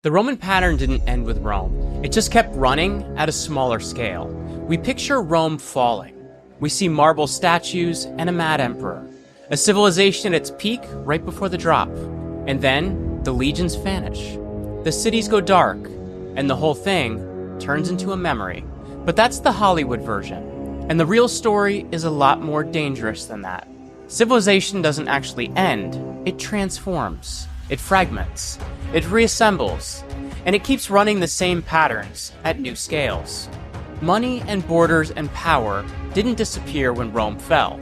The Roman pattern didn't end with Rome. It just kept running at a smaller scale. We picture Rome falling. We see marble statues and a mad emperor. A civilization at its peak right before the drop. And then the legions vanish. The cities go dark, and the whole thing turns into a memory. But that's the Hollywood version. And the real story is a lot more dangerous than that. Civilization doesn't actually end, it transforms. It fragments, it reassembles, and it keeps running the same patterns at new scales. Money and borders and power didn't disappear when Rome fell.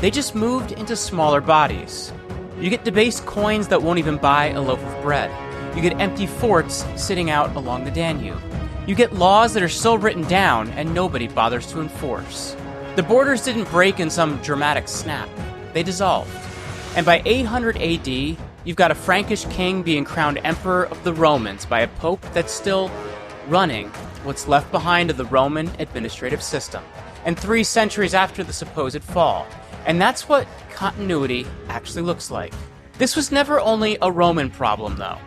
They just moved into smaller bodies. You get debased coins that won't even buy a loaf of bread. You get empty forts sitting out along the Danube. You get laws that are still written down and nobody bothers to enforce. The borders didn't break in some dramatic snap. They dissolved. And by 800 AD, you've got a Frankish king being crowned emperor of the Romans by a pope that's still running what's left behind of the Roman administrative system. And 3 centuries after the supposed fall. And that's what continuity actually looks like. This was never only a Roman problem, though.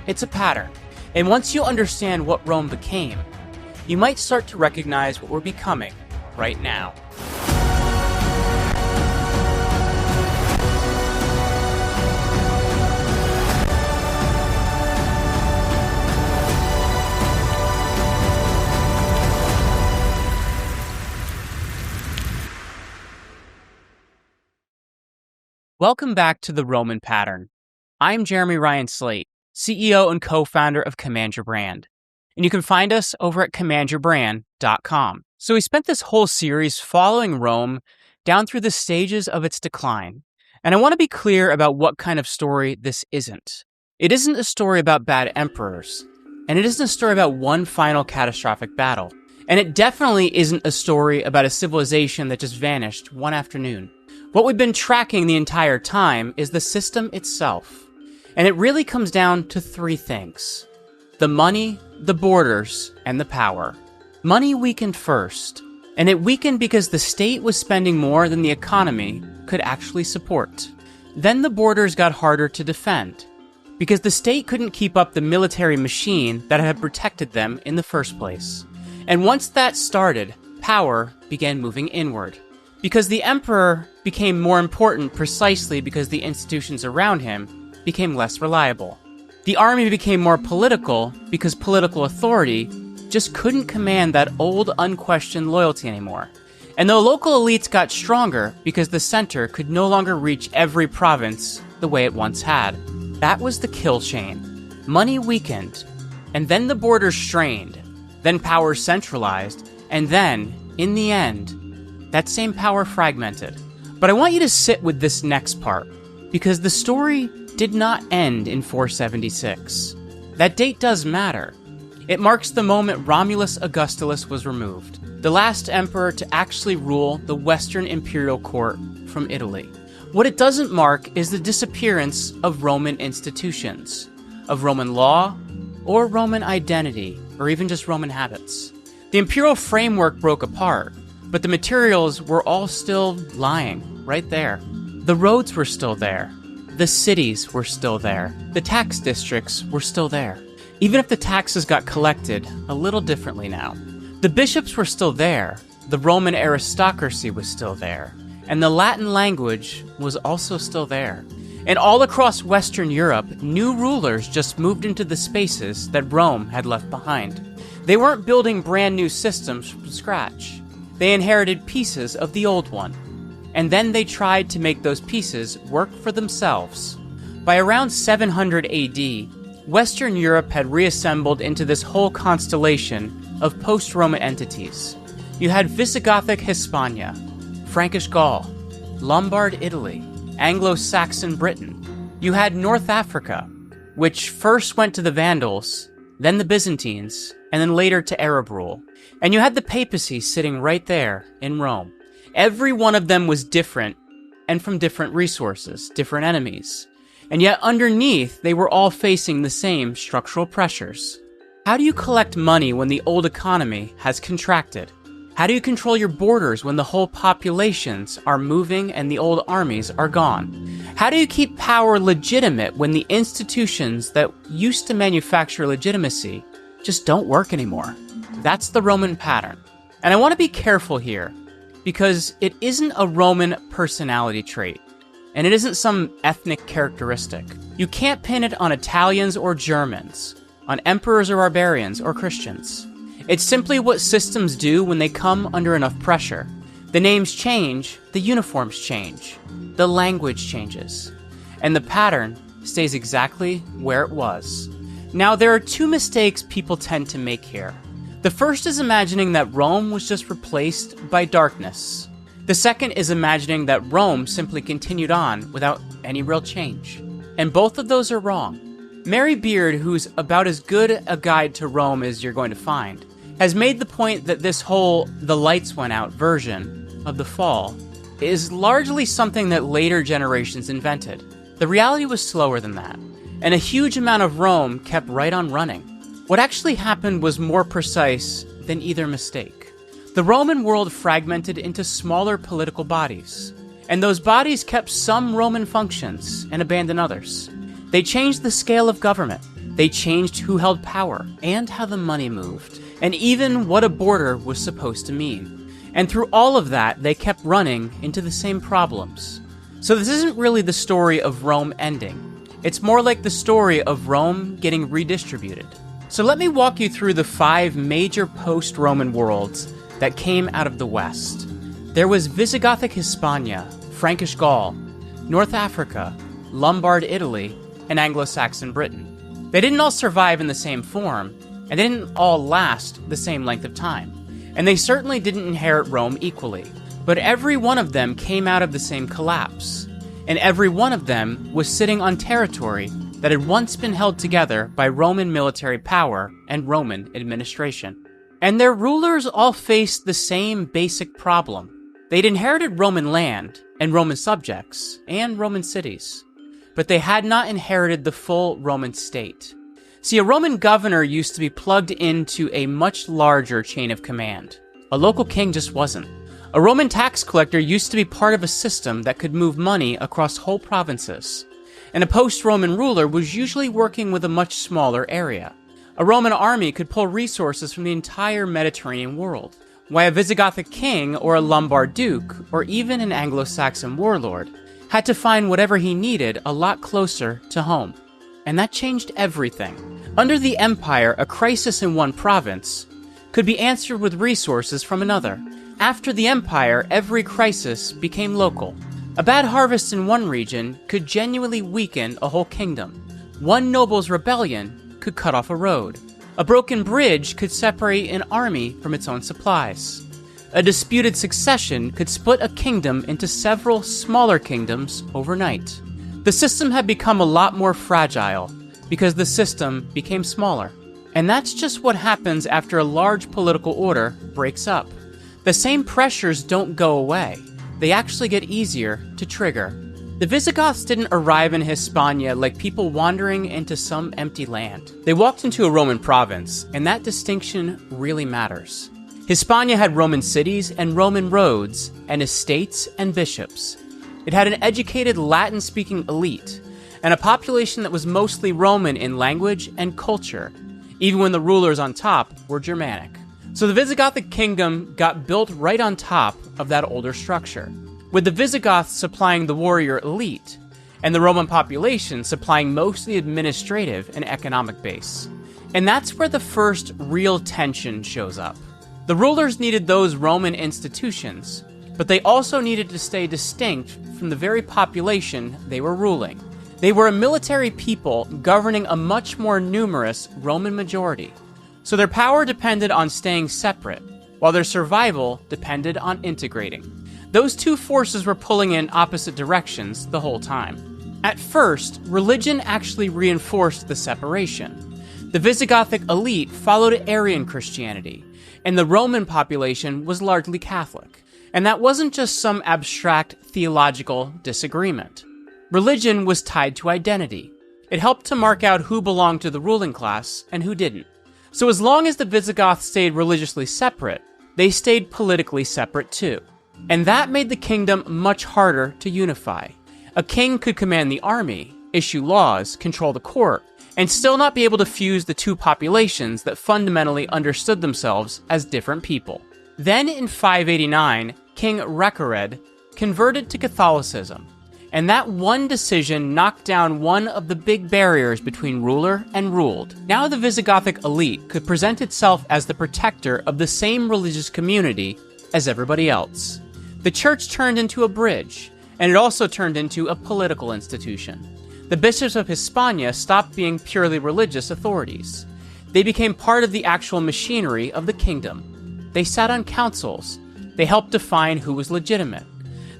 It's a pattern. And once you understand what Rome became, you might start to recognize what we're becoming right now. Welcome back to the Roman Pattern. I'm Jeremy Ryan Slate, CEO and co-founder of Command Your Brand. And you can find us over at commandyourbrand.com. So we spent this whole series following Rome down through the stages of its decline. And I want to be clear about what kind of story this isn't. It isn't a story about bad emperors. And it isn't a story about one final catastrophic battle. And it definitely isn't a story about a civilization that just vanished one afternoon. What we've been tracking the entire time is the system itself. And it really comes down to 3 things. The money, the borders, and the power. Money weakened first. And it weakened because the state was spending more than the economy could actually support. Then the borders got harder to defend. Because the state couldn't keep up the military machine that had protected them in the first place. And once that started, power began moving inward. Because the emperor became more important precisely because the institutions around him became less reliable. The army became more political because political authority just couldn't command that old unquestioned loyalty anymore. And the local elites got stronger because the center could no longer reach every province the way it once had. That was the kill chain. Money weakened, and then the borders strained, then power centralized, and then, in the end, that same power fragmented. But I want you to sit with this next part, because the story did not end in 476. That date does matter. It marks the moment Romulus Augustulus was removed, the last emperor to actually rule the Western imperial court from Italy. What it doesn't mark is the disappearance of Roman institutions, of Roman law, or Roman identity, or even just Roman habits. The imperial framework broke apart, but the materials were all still lying right there. The roads were still there. The cities were still there. The tax districts were still there. Even if the taxes got collected a little differently now. The bishops were still there. The Roman aristocracy was still there. And the Latin language was also still there. And all across Western Europe, new rulers just moved into the spaces that Rome had left behind. They weren't building brand new systems from scratch. They inherited pieces of the old one, and then they tried to make those pieces work for themselves. By around 700 AD, Western Europe had reassembled into this whole constellation of post-Roman entities. You had Visigothic Hispania, Frankish Gaul, Lombard Italy, Anglo-Saxon Britain. You had North Africa, which first went to the Vandals, then the Byzantines, and then later to Arab rule. And you had the papacy sitting right there in Rome. Every one of them was different, and from different resources, different enemies. And yet underneath, they were all facing the same structural pressures. How do you collect money when the old economy has contracted? How do you control your borders when the whole populations are moving and the old armies are gone? How do you keep power legitimate when the institutions that used to manufacture legitimacy just don't work anymore? That's the Roman pattern. And I want to be careful here, because it isn't a Roman personality trait, and it isn't some ethnic characteristic. You can't pin it on Italians or Germans, on emperors or barbarians or Christians. It's simply what systems do when they come under enough pressure. The names change, the uniforms change, the language changes, and the pattern stays exactly where it was. Now, there are two mistakes people tend to make here. The first is imagining that Rome was just replaced by darkness. The second is imagining that Rome simply continued on without any real change. And both of those are wrong. Mary Beard, who's about as good a guide to Rome as you're going to find, has made the point that this whole "the lights went out" version of the fall is largely something that later generations invented. The reality was slower than that, and a huge amount of Rome kept right on running. What actually happened was more precise than either mistake. The Roman world fragmented into smaller political bodies, and those bodies kept some Roman functions and abandoned others. They changed the scale of government. They changed who held power and how the money moved, and even what a border was supposed to mean. And through all of that, they kept running into the same problems. So this isn't really the story of Rome ending. It's more like the story of Rome getting redistributed. So let me walk you through the 5 major post-Roman worlds that came out of the West. There was Visigothic Hispania, Frankish Gaul, North Africa, Lombard Italy, and Anglo-Saxon Britain. They didn't all survive in the same form, and they didn't all last the same length of time. And they certainly didn't inherit Rome equally. But every one of them came out of the same collapse. And every one of them was sitting on territory that had once been held together by Roman military power and Roman administration. And their rulers all faced the same basic problem. They'd inherited Roman land and Roman subjects and Roman cities, but they had not inherited the full Roman state. See, a Roman governor used to be plugged into a much larger chain of command. A local king just wasn't. A Roman tax collector used to be part of a system that could move money across whole provinces. And a post-Roman ruler was usually working with a much smaller area. A Roman army could pull resources from the entire Mediterranean world, while a Visigothic king or a Lombard duke, or even an Anglo-Saxon warlord, had to find whatever he needed a lot closer to home. And that changed everything. Under the empire, a crisis in one province could be answered with resources from another. After the empire, every crisis became local. A bad harvest in one region could genuinely weaken a whole kingdom. One noble's rebellion could cut off a road. A broken bridge could separate an army from its own supplies. A disputed succession could split a kingdom into several smaller kingdoms overnight. The system had become a lot more fragile because the system became smaller. And that's just what happens after a large political order breaks up. The same pressures don't go away. They actually get easier to trigger. The Visigoths didn't arrive in Hispania like people wandering into some empty land. They walked into a Roman province, and that distinction really matters. Hispania had Roman cities and Roman roads, and estates and bishops. It had an educated Latin-speaking elite, and a population that was mostly Roman in language and culture, even when the rulers on top were Germanic. So the Visigothic kingdom got built right on top of that older structure, with the Visigoths supplying the warrior elite, and the Roman population supplying most of the administrative and economic base. And that's where the first real tension shows up. The rulers needed those Roman institutions, but they also needed to stay distinct from the very population they were ruling. They were a military people governing a much more numerous Roman majority, so their power depended on staying separate, while their survival depended on integrating. Those two forces were pulling in opposite directions the whole time. At first, religion actually reinforced the separation. The Visigothic elite followed Arian Christianity, and the Roman population was largely Catholic. And that wasn't just some abstract theological disagreement. Religion was tied to identity. It helped to mark out who belonged to the ruling class and who didn't. So as long as the Visigoths stayed religiously separate, they stayed politically separate too. And that made the kingdom much harder to unify. A king could command the army, issue laws, control the court, and still not be able to fuse the two populations that fundamentally understood themselves as different people. Then in 589, King Recared converted to Catholicism, and that one decision knocked down one of the big barriers between ruler and ruled. Now the Visigothic elite could present itself as the protector of the same religious community as everybody else. The church turned into a bridge, and it also turned into a political institution. The bishops of Hispania stopped being purely religious authorities. They became part of the actual machinery of the kingdom. They sat on councils. They helped define who was legitimate.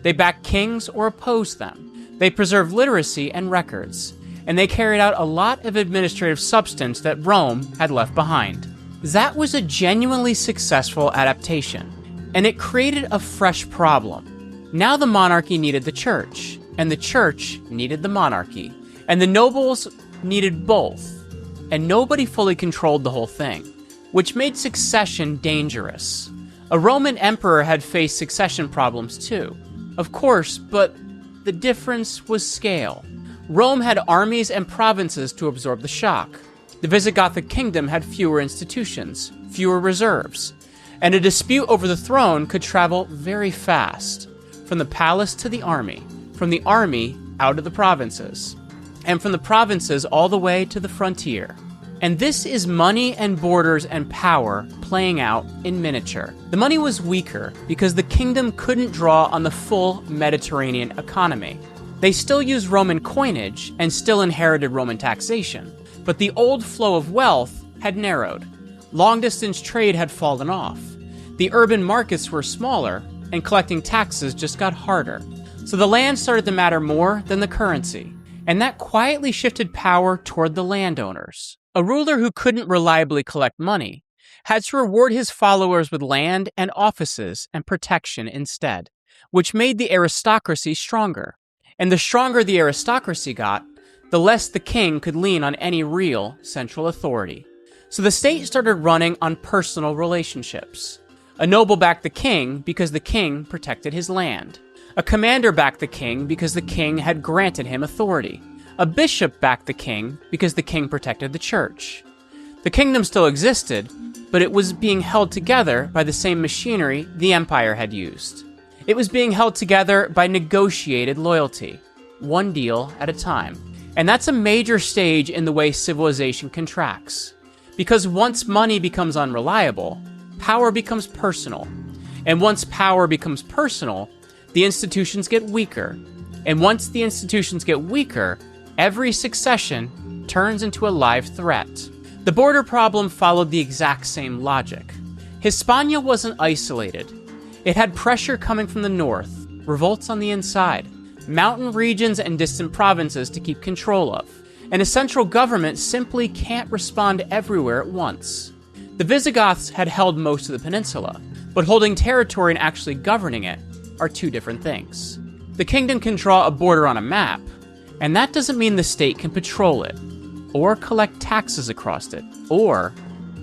They backed kings or opposed them. They preserved literacy and records. And they carried out a lot of administrative substance that Rome had left behind. That was a genuinely successful adaptation. And it created a fresh problem. Now the monarchy needed the church, and the church needed the monarchy, and the nobles needed both, and nobody fully controlled the whole thing, which made succession dangerous. A Roman emperor had faced succession problems too, of course, but the difference was scale. Rome had armies and provinces to absorb the shock. The Visigothic kingdom had fewer institutions, fewer reserves, and a dispute over the throne could travel very fast, from the palace to the army, from the army out of the provinces, and from the provinces all the way to the frontier. And this is money and borders and power playing out in miniature. The money was weaker because the kingdom couldn't draw on the full Mediterranean economy. They still used Roman coinage and still inherited Roman taxation, but the old flow of wealth had narrowed. Long-distance trade had fallen off. The urban markets were smaller, and collecting taxes just got harder. So the land started to matter more than the currency, and that quietly shifted power toward the landowners. A ruler who couldn't reliably collect money had to reward his followers with land and offices and protection instead, which made the aristocracy stronger. And the stronger the aristocracy got, the less the king could lean on any real central authority. So the state started running on personal relationships. A noble backed the king because the king protected his land. A commander backed the king because the king had granted him authority. A bishop backed the king because the king protected the church. The kingdom still existed, but it was being held together by the same machinery the empire had used. It was being held together by negotiated loyalty, one deal at a time. And that's a major stage in the way civilization contracts. Because once money becomes unreliable, power becomes personal. And once power becomes personal, the institutions get weaker. And once the institutions get weaker, every succession turns into a live threat. The border problem followed the exact same logic. Hispania wasn't isolated. It had pressure coming from the north, revolts on the inside, mountain regions and distant provinces to keep control of. And a central government simply can't respond everywhere at once. The Visigoths had held most of the peninsula, but holding territory and actually governing it are two different things. The kingdom can draw a border on a map, and that doesn't mean the state can patrol it, or collect taxes across it, or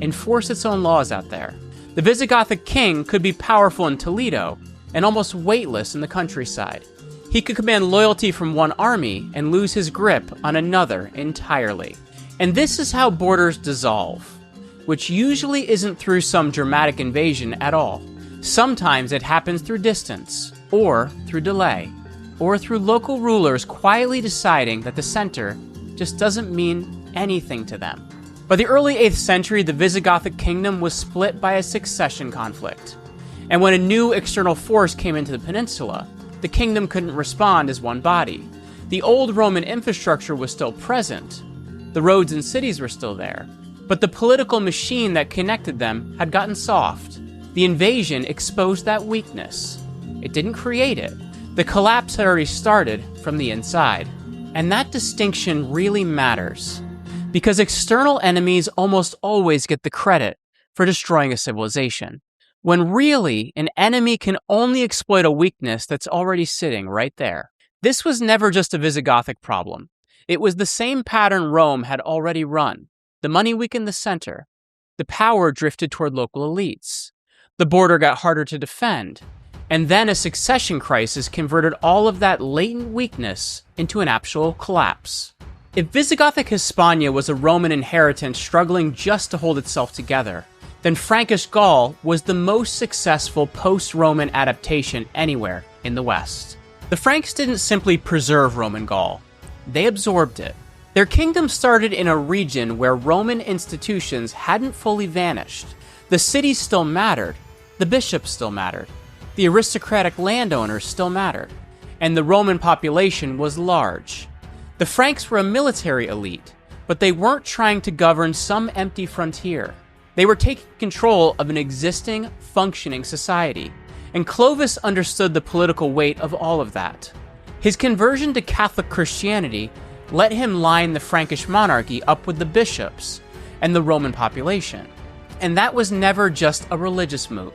enforce its own laws out there. The Visigothic king could be powerful in Toledo and almost weightless in the countryside. He could command loyalty from one army and lose his grip on another entirely. And this is how borders dissolve, which usually isn't through some dramatic invasion at all. Sometimes it happens through distance, or through delay, or through local rulers quietly deciding that the center just doesn't mean anything to them. By the early 8th century, the Visigothic kingdom was split by a succession conflict. And when a new external force came into the peninsula, the kingdom couldn't respond as one body. The old Roman infrastructure was still present. The roads and cities were still there. But the political machine that connected them had gotten soft. The invasion exposed that weakness. It didn't create it. The collapse had already started from the inside. And that distinction really matters, because external enemies almost always get the credit for destroying a civilization, when really an enemy can only exploit a weakness that's already sitting right there. This was never just a Visigothic problem. It was the same pattern Rome had already run. The money weakened the center. The power drifted toward local elites. The border got harder to defend, and then a succession crisis converted all of that latent weakness into an actual collapse. If Visigothic Hispania was a Roman inheritance struggling just to hold itself together, then Frankish Gaul was the most successful post-Roman adaptation anywhere in the West. The Franks didn't simply preserve Roman Gaul, they absorbed it. Their kingdom started in a region where Roman institutions hadn't fully vanished. The cities still mattered, the bishops still mattered, the aristocratic landowners still mattered, and the Roman population was large. The Franks were a military elite, but they weren't trying to govern some empty frontier. They were taking control of an existing, functioning society, and Clovis understood the political weight of all of that. His conversion to Catholic Christianity let him line the Frankish monarchy up with the bishops and the Roman population. And that was never just a religious move.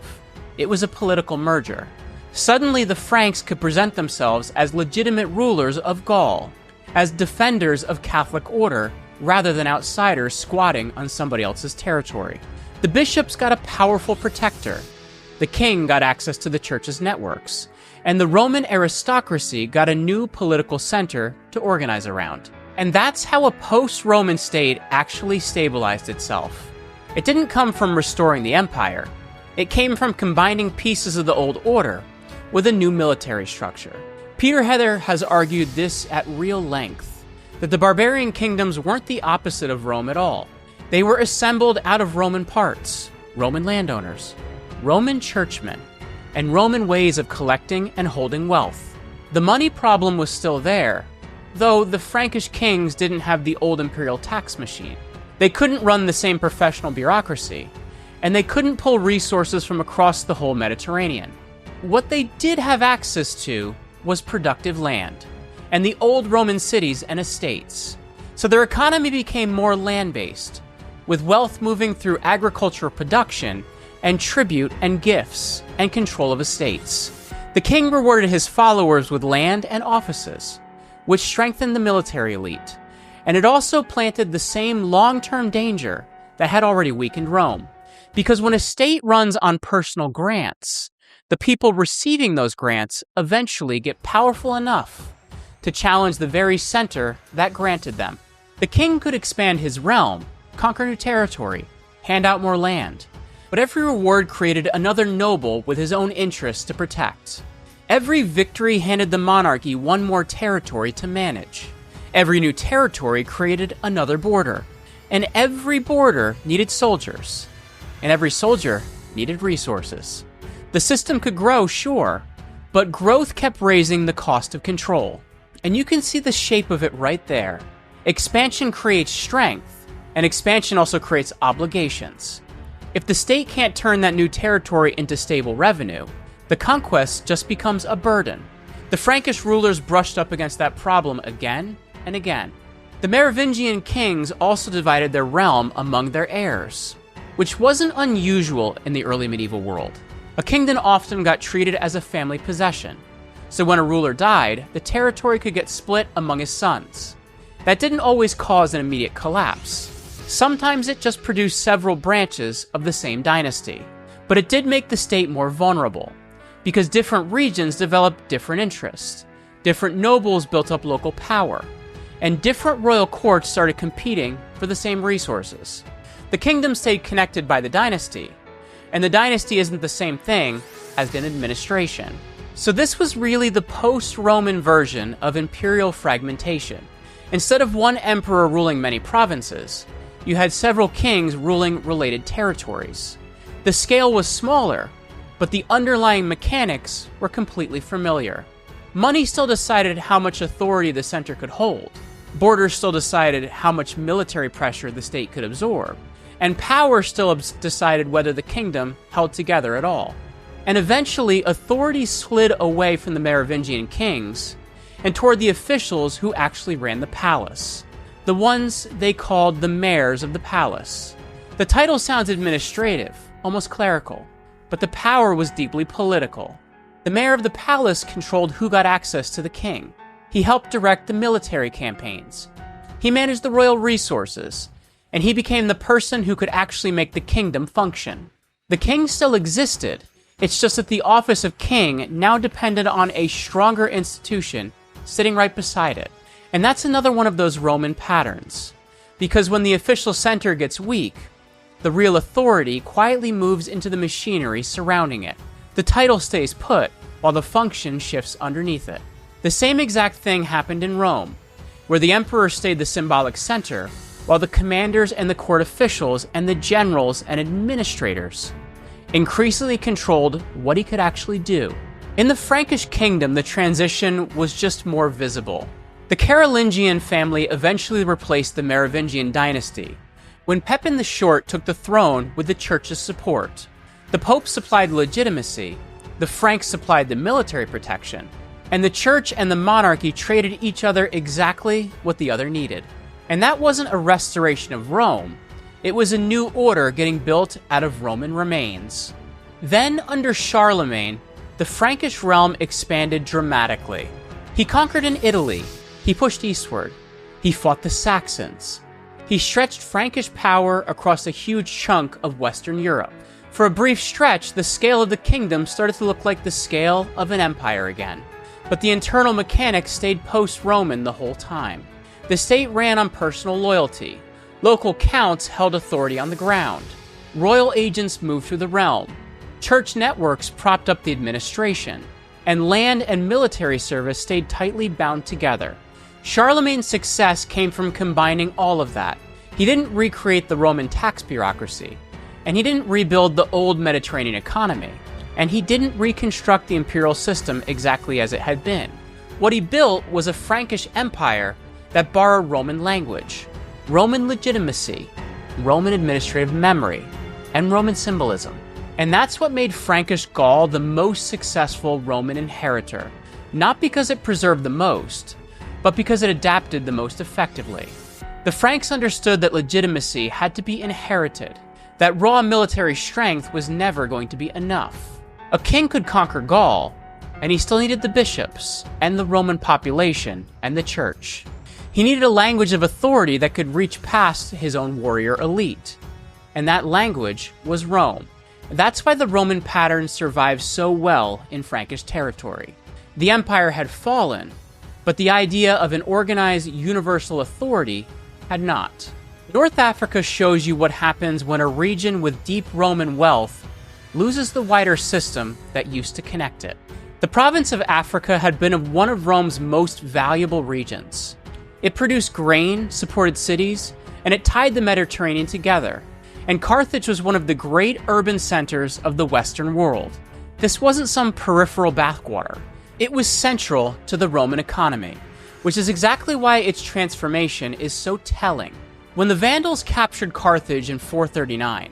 It was a political merger. Suddenly, the Franks could present themselves as legitimate rulers of Gaul, as defenders of Catholic order, rather than outsiders squatting on somebody else's territory. The bishops got a powerful protector. The king got access to the church's networks, and the Roman aristocracy got a new political center to organize around. And that's how a post-Roman state actually stabilized itself. It didn't come from restoring the empire. It came from combining pieces of the old order with a new military structure. Peter Heather has argued this at real length, that the barbarian kingdoms weren't the opposite of Rome at all. They were assembled out of Roman parts, Roman landowners, Roman churchmen, and Roman ways of collecting and holding wealth. The money problem was still there, though the Frankish kings didn't have the old imperial tax machine. They couldn't run the same professional bureaucracy, and they couldn't pull resources from across the whole Mediterranean. What they did have access to was productive land, and the old Roman cities and estates. So their economy became more land-based, with wealth moving through agricultural production and tribute and gifts and control of estates. The king rewarded his followers with land and offices, which strengthened the military elite, and it also planted the same long-term danger that had already weakened Rome. Because when a state runs on personal grants, the people receiving those grants eventually get powerful enough to challenge the very center that granted them. The king could expand his realm, conquer new territory, hand out more land, but every reward created another noble with his own interests to protect. Every victory handed the monarchy one more territory to manage. Every new territory created another border, and every border needed soldiers, and every soldier needed resources. The system could grow, sure, but growth kept raising the cost of control. And you can see the shape of it right there. Expansion creates strength, and expansion also creates obligations. If the state can't turn that new territory into stable revenue, the conquest just becomes a burden. The Frankish rulers brushed up against that problem again and again. The Merovingian kings also divided their realm among their heirs, which wasn't unusual in the early medieval world. A kingdom often got treated as a family possession, so when a ruler died, the territory could get split among his sons. That didn't always cause an immediate collapse. Sometimes it just produced several branches of the same dynasty. But it did make the state more vulnerable, because different regions developed different interests, different nobles built up local power, and different royal courts started competing for the same resources. The kingdom stayed connected by the dynasty, and the dynasty isn't the same thing as an administration. So this was really the post-Roman version of imperial fragmentation. Instead of one emperor ruling many provinces, you had several kings ruling related territories. The scale was smaller, but the underlying mechanics were completely familiar. Money still decided how much authority the center could hold. Borders still decided how much military pressure the state could absorb. And power still decided whether the kingdom held together at all. And eventually, authority slid away from the Merovingian kings and toward the officials who actually ran the palace, the ones they called the mayors of the palace. The title sounds administrative, almost clerical, but the power was deeply political. The mayor of the palace controlled who got access to the king. He helped direct the military campaigns. He managed the royal resources, and he became the person who could actually make the kingdom function. The king still existed, it's just that the office of king now depended on a stronger institution sitting right beside it. And that's another one of those Roman patterns. Because when the official center gets weak, the real authority quietly moves into the machinery surrounding it. The title stays put, while the function shifts underneath it. The same exact thing happened in Rome, where the emperor stayed the symbolic center, while the commanders and the court officials and the generals and administrators increasingly controlled what he could actually do. In the Frankish kingdom, the transition was just more visible. The Carolingian family eventually replaced the Merovingian dynasty, when Pepin the Short took the throne with the church's support. The Pope supplied legitimacy, the Franks supplied the military protection, and the church and the monarchy traded each other exactly what the other needed. And that wasn't a restoration of Rome, it was a new order getting built out of Roman remains. Then, under Charlemagne, the Frankish realm expanded dramatically. He conquered in Italy, he pushed eastward, he fought the Saxons, he stretched Frankish power across a huge chunk of Western Europe. For a brief stretch, the scale of the kingdom started to look like the scale of an empire again. But the internal mechanics stayed post-Roman the whole time. The state ran on personal loyalty. Local counts held authority on the ground. Royal agents moved through the realm. Church networks propped up the administration. And land and military service stayed tightly bound together. Charlemagne's success came from combining all of that. He didn't recreate the Roman tax bureaucracy. And he didn't rebuild the old Mediterranean economy. And he didn't reconstruct the imperial system exactly as it had been. What he built was a Frankish empire that borrowed Roman language, Roman legitimacy, Roman administrative memory, and Roman symbolism. And that's what made Frankish Gaul the most successful Roman inheritor, not because it preserved the most, but because it adapted the most effectively. The Franks understood that legitimacy had to be inherited, that raw military strength was never going to be enough. A king could conquer Gaul, and he still needed the bishops, and the Roman population, and the church. He needed a language of authority that could reach past his own warrior elite. And that language was Rome. That's why the Roman pattern survived so well in Frankish territory. The empire had fallen, but the idea of an organized universal authority had not. North Africa shows you what happens when a region with deep Roman wealth loses the wider system that used to connect it. The province of Africa had been one of Rome's most valuable regions. It produced grain, supported cities, and it tied the Mediterranean together. And Carthage was one of the great urban centers of the Western world. This wasn't some peripheral backwater. It was central to the Roman economy, which is exactly why its transformation is so telling. When the Vandals captured Carthage in 439,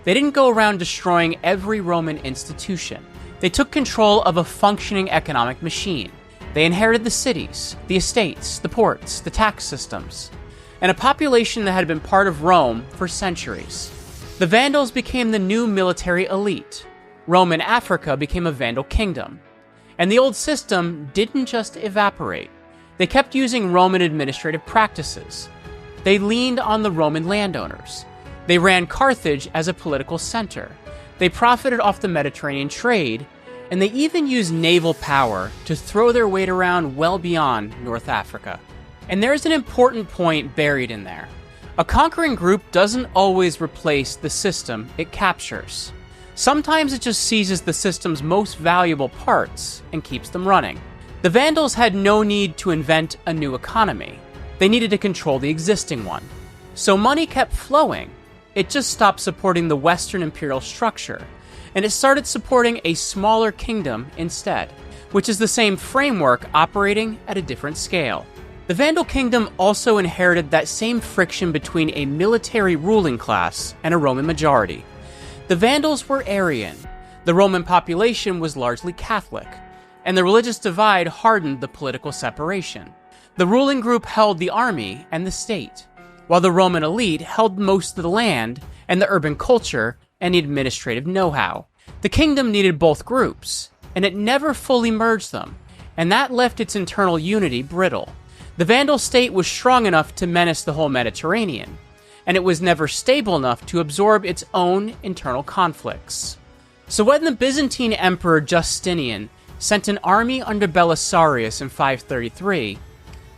they didn't go around destroying every Roman institution. They took control of a functioning economic machine. They inherited the cities, the estates, the ports, the tax systems, and a population that had been part of Rome for centuries. The Vandals became the new military elite. Roman Africa became a Vandal kingdom. And the old system didn't just evaporate. They kept using Roman administrative practices. They leaned on the Roman landowners. They ran Carthage as a political center. They profited off the Mediterranean trade, and they even used naval power to throw their weight around well beyond North Africa. And there's an important point buried in there. A conquering group doesn't always replace the system it captures. Sometimes it just seizes the system's most valuable parts and keeps them running. The Vandals had no need to invent a new economy. They needed to control the existing one. So money kept flowing. It just stopped supporting the Western imperial structure, and it started supporting a smaller kingdom instead, which is the same framework operating at a different scale. The Vandal kingdom also inherited that same friction between a military ruling class and a Roman majority. The Vandals were Arian, the Roman population was largely Catholic, and the religious divide hardened the political separation. The ruling group held the army and the state, while the Roman elite held most of the land and the urban culture and the administrative know-how. The kingdom needed both groups, and it never fully merged them, and that left its internal unity brittle. The Vandal state was strong enough to menace the whole Mediterranean, and it was never stable enough to absorb its own internal conflicts. So when the Byzantine Emperor Justinian sent an army under Belisarius in 533,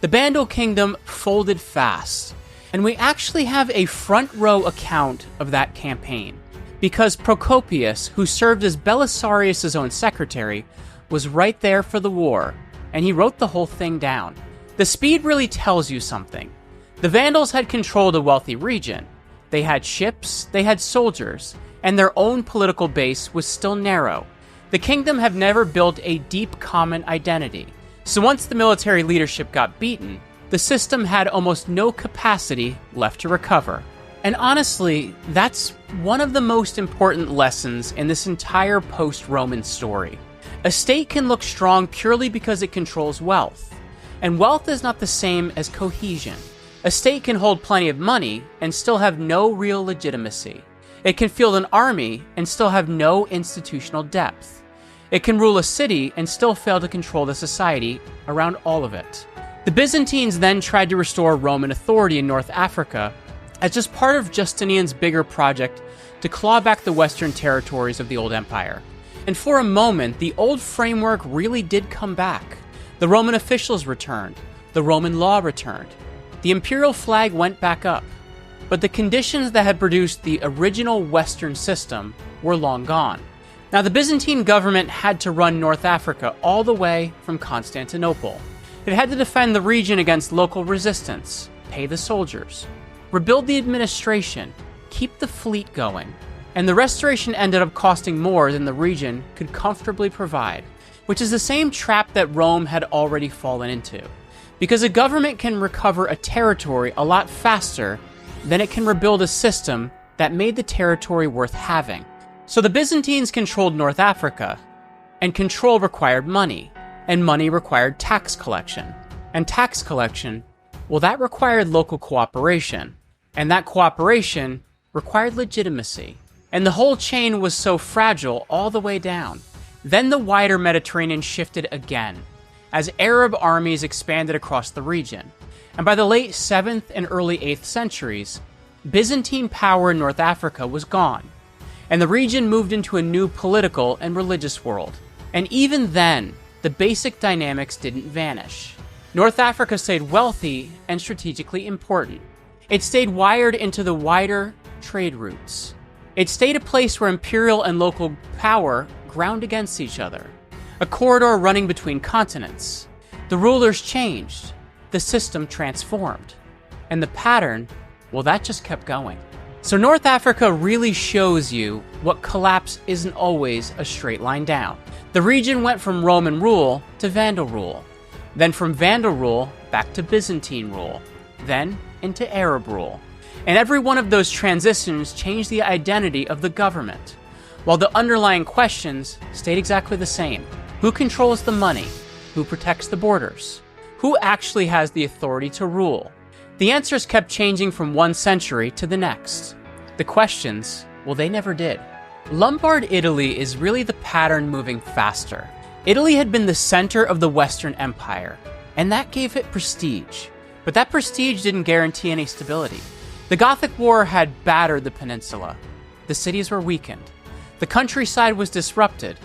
the Vandal kingdom folded fast, and we actually have a front-row account of that campaign, because Procopius, who served as Belisarius' own secretary, was right there for the war, and he wrote the whole thing down. The speed really tells you something. The Vandals had controlled a wealthy region. They had ships, they had soldiers, and their own political base was still narrow. The kingdom had never built a deep common identity. So once the military leadership got beaten, the system had almost no capacity left to recover. And honestly, that's one of the most important lessons in this entire post-Roman story. A state can look strong purely because it controls wealth. And wealth is not the same as cohesion. A state can hold plenty of money and still have no real legitimacy. It can field an army and still have no institutional depth. It can rule a city and still fail to control the society around all of it. The Byzantines then tried to restore Roman authority in North Africa as just part of Justinian's bigger project to claw back the western territories of the old empire. And for a moment, the old framework really did come back. The Roman officials returned. The Roman law returned. The imperial flag went back up. But the conditions that had produced the original Western system were long gone. Now, the Byzantine government had to run North Africa all the way from Constantinople. It had to defend the region against local resistance, pay the soldiers, rebuild the administration, keep the fleet going. And the restoration ended up costing more than the region could comfortably provide, which is the same trap that Rome had already fallen into. Because a government can recover a territory a lot faster than it can rebuild a system that made the territory worth having. So the Byzantines controlled North Africa, and control required money, and money required tax collection. And tax collection, well, that required local cooperation, and that cooperation required legitimacy. And the whole chain was so fragile all the way down. Then the wider Mediterranean shifted again, as Arab armies expanded across the region. And by the late 7th and early 8th centuries, Byzantine power in North Africa was gone, and the region moved into a new political and religious world. And even then, the basic dynamics didn't vanish. North Africa stayed wealthy and strategically important. It stayed wired into the wider trade routes. It stayed a place where imperial and local power ground against each other, a corridor running between continents. The rulers changed, the system transformed, and the pattern, well, that just kept going. So North Africa really shows you what collapse isn't always a straight line down. The region went from Roman rule to Vandal rule, then from Vandal rule back to Byzantine rule, then into Arab rule. And every one of those transitions changed the identity of the government, while the underlying questions stayed exactly the same. Who controls the money? Who protects the borders? Who actually has the authority to rule? The answers kept changing from one century to the next. The questions, well, they never did. Lombard Italy is really the pattern moving faster. Italy had been the center of the Western Empire, and that gave it prestige. But that prestige didn't guarantee any stability. The Gothic War had battered the peninsula. The cities were weakened. The countryside was disrupted.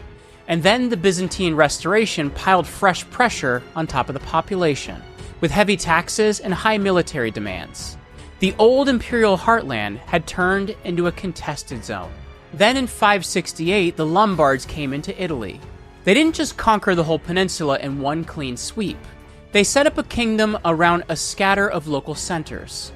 And then the Byzantine Restoration piled fresh pressure on top of the population, with heavy taxes and high military demands. The old imperial heartland had turned into a contested zone. Then in 568, the Lombards came into Italy. They didn't just conquer the whole peninsula in one clean sweep. They set up a kingdom around a scatter of local centers.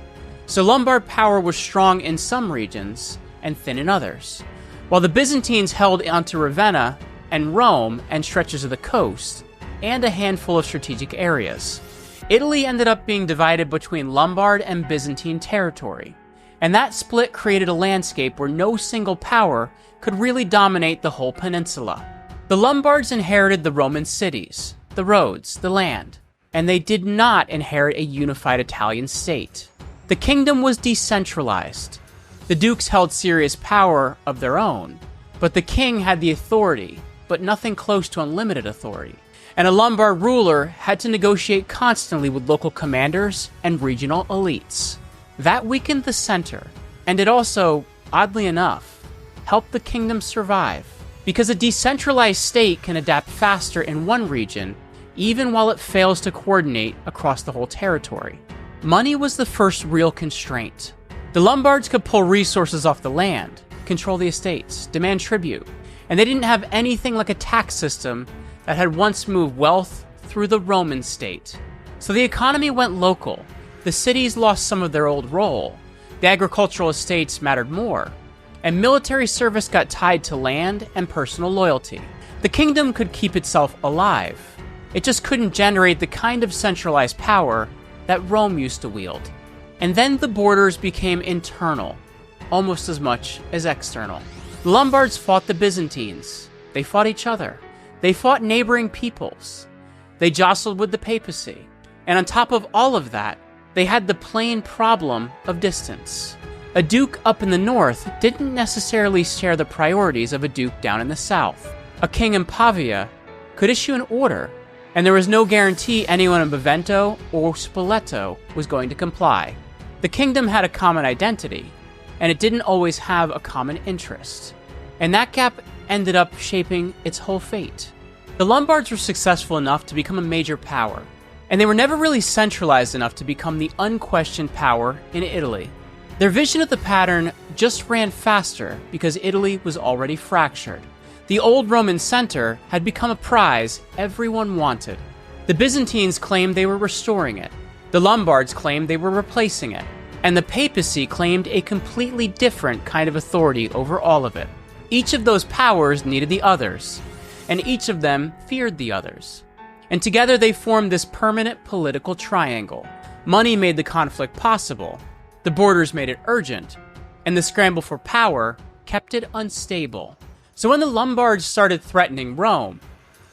So Lombard power was strong in some regions and thin in others, while the Byzantines held onto Ravenna and Rome and stretches of the coast, and a handful of strategic areas. Italy ended up being divided between Lombard and Byzantine territory, and that split created a landscape where no single power could really dominate the whole peninsula. The Lombards inherited the Roman cities, the roads, the land, and they did not inherit a unified Italian state. The kingdom was decentralized. The dukes held serious power of their own, but the king had the authority, but nothing close to unlimited authority. And a Lombard ruler had to negotiate constantly with local commanders and regional elites. That weakened the center, and it also, oddly enough, helped the kingdom survive. Because a decentralized state can adapt faster in one region, even while it fails to coordinate across the whole territory. Money was the first real constraint. The Lombards could pull resources off the land, control the estates, demand tribute, and they didn't have anything like a tax system that had once moved wealth through the Roman state. So the economy went local. The cities lost some of their old role. The agricultural estates mattered more. And military service got tied to land and personal loyalty. The kingdom could keep itself alive. It just couldn't generate the kind of centralized power that Rome used to wield. And then the borders became internal, almost as much as external. The Lombards fought the Byzantines. They fought each other. They fought neighboring peoples. They jostled with the papacy. And on top of all of that, they had the plain problem of distance. A duke up in the north didn't necessarily share the priorities of a duke down in the south. A king in Pavia could issue an order, and there was no guarantee anyone in Benevento or Spoleto was going to comply. The kingdom had a common identity, and it didn't always have a common interest. And that gap ended up shaping its whole fate. The Lombards were successful enough to become a major power, and they were never really centralized enough to become the unquestioned power in Italy. Their vision of the pattern just ran faster because Italy was already fractured. The old Roman center had become a prize everyone wanted. The Byzantines claimed they were restoring it. The Lombards claimed they were replacing it. And the papacy claimed a completely different kind of authority over all of it. Each of those powers needed the others, and each of them feared the others. And together they formed this permanent political triangle. Money made the conflict possible. The borders made it urgent, and the scramble for power kept it unstable. So when the Lombards started threatening Rome,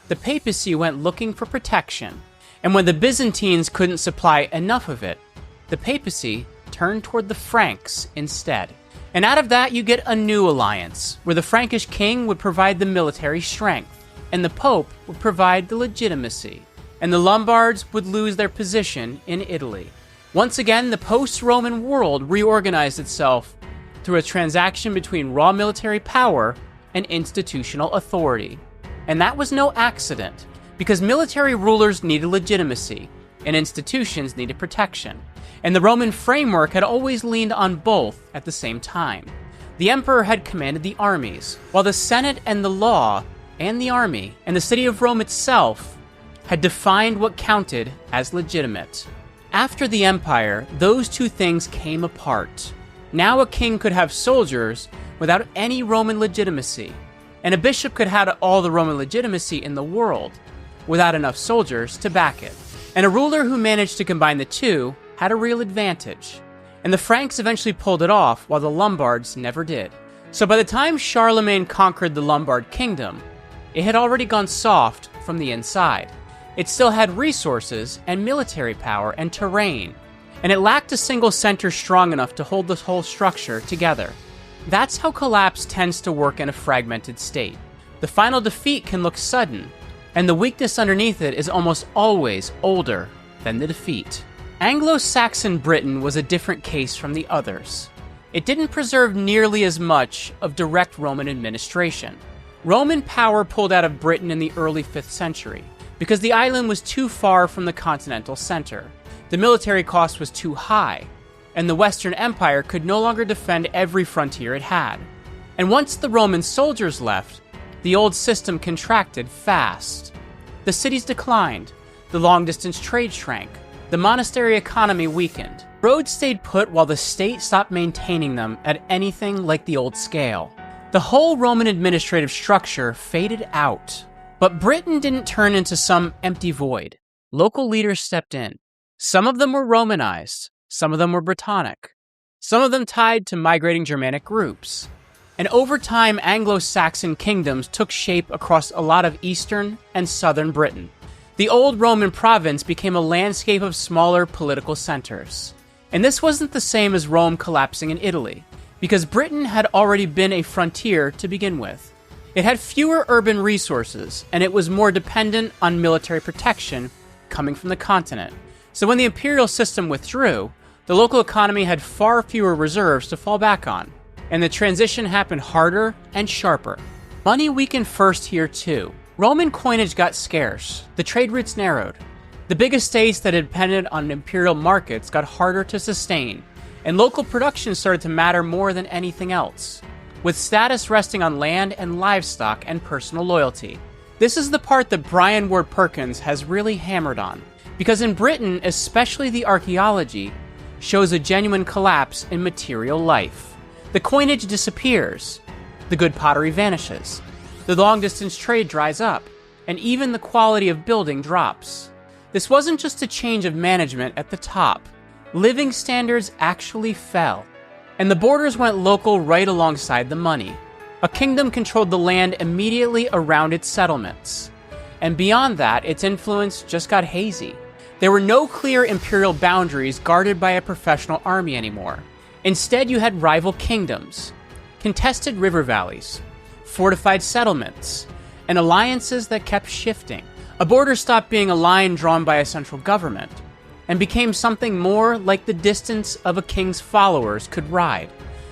the papacy went looking for protection, and when the Byzantines couldn't supply enough of it, the papacy turned toward the Franks instead. And out of that you get a new alliance, where the Frankish king would provide the military strength, and the Pope would provide the legitimacy, and the Lombards would lose their position in Italy. Once again, the post-Roman world reorganized itself through a transaction between raw military power and institutional authority. And that was no accident, because military rulers needed legitimacy, and institutions needed protection. And the Roman framework had always leaned on both at the same time. The emperor had commanded the armies, while the Senate and the law, and the army, and the city of Rome itself had defined what counted as legitimate. After the empire, those two things came apart. Now a king could have soldiers without any Roman legitimacy, and a bishop could have all the Roman legitimacy in the world without enough soldiers to back it. And a ruler who managed to combine the two had a real advantage. And the Franks eventually pulled it off, while the Lombards never did. So by the time Charlemagne conquered the Lombard kingdom, it had already gone soft from the inside. It still had resources and military power and terrain, and it lacked a single center strong enough to hold the whole structure together. That's how collapse tends to work in a fragmented state. The final defeat can look sudden, and the weakness underneath it is almost always older than the defeat. Anglo-Saxon Britain was a different case from the others. It didn't preserve nearly as much of direct Roman administration. Roman power pulled out of Britain in the early 5th century, because the island was too far from the continental center. The military cost was too high, and the Western Empire could no longer defend every frontier it had. And once the Roman soldiers left, the old system contracted fast. The cities declined, the long-distance trade shrank, the monastery economy weakened. Roads stayed put while the state stopped maintaining them at anything like the old scale. The whole Roman administrative structure faded out. But Britain didn't turn into some empty void. Local leaders stepped in. Some of them were Romanized, some of them were Brittonic, some of them tied to migrating Germanic groups. And over time, Anglo-Saxon kingdoms took shape across a lot of eastern and southern Britain. The old Roman province became a landscape of smaller political centers. And this wasn't the same as Rome collapsing in Italy, because Britain had already been a frontier to begin with. It had fewer urban resources, and it was more dependent on military protection coming from the continent. So when the imperial system withdrew, The local economy had far fewer reserves to fall back on, and the transition happened harder and sharper. Money weakened first here too. Roman coinage got scarce, the trade routes narrowed. The big estates that had depended on imperial markets got harder to sustain, and local production started to matter more than anything else, with status resting on land and livestock and personal loyalty. This is the part that Brian Ward Perkins has really hammered on, because in Britain, especially the archaeology, shows a genuine collapse in material life. The coinage disappears, the good pottery vanishes, the long-distance trade dries up, and even the quality of building drops. This wasn't just a change of management at the top. Living standards actually fell, and the borders went local right alongside the money. A kingdom controlled the land immediately around its settlements, and beyond that, its influence just got hazy. There were no clear imperial boundaries guarded by a professional army anymore. Instead, you had rival kingdoms, contested river valleys, fortified settlements, and alliances that kept shifting. A border stopped being a line drawn by a central government and became something more like the distance of a king's followers could ride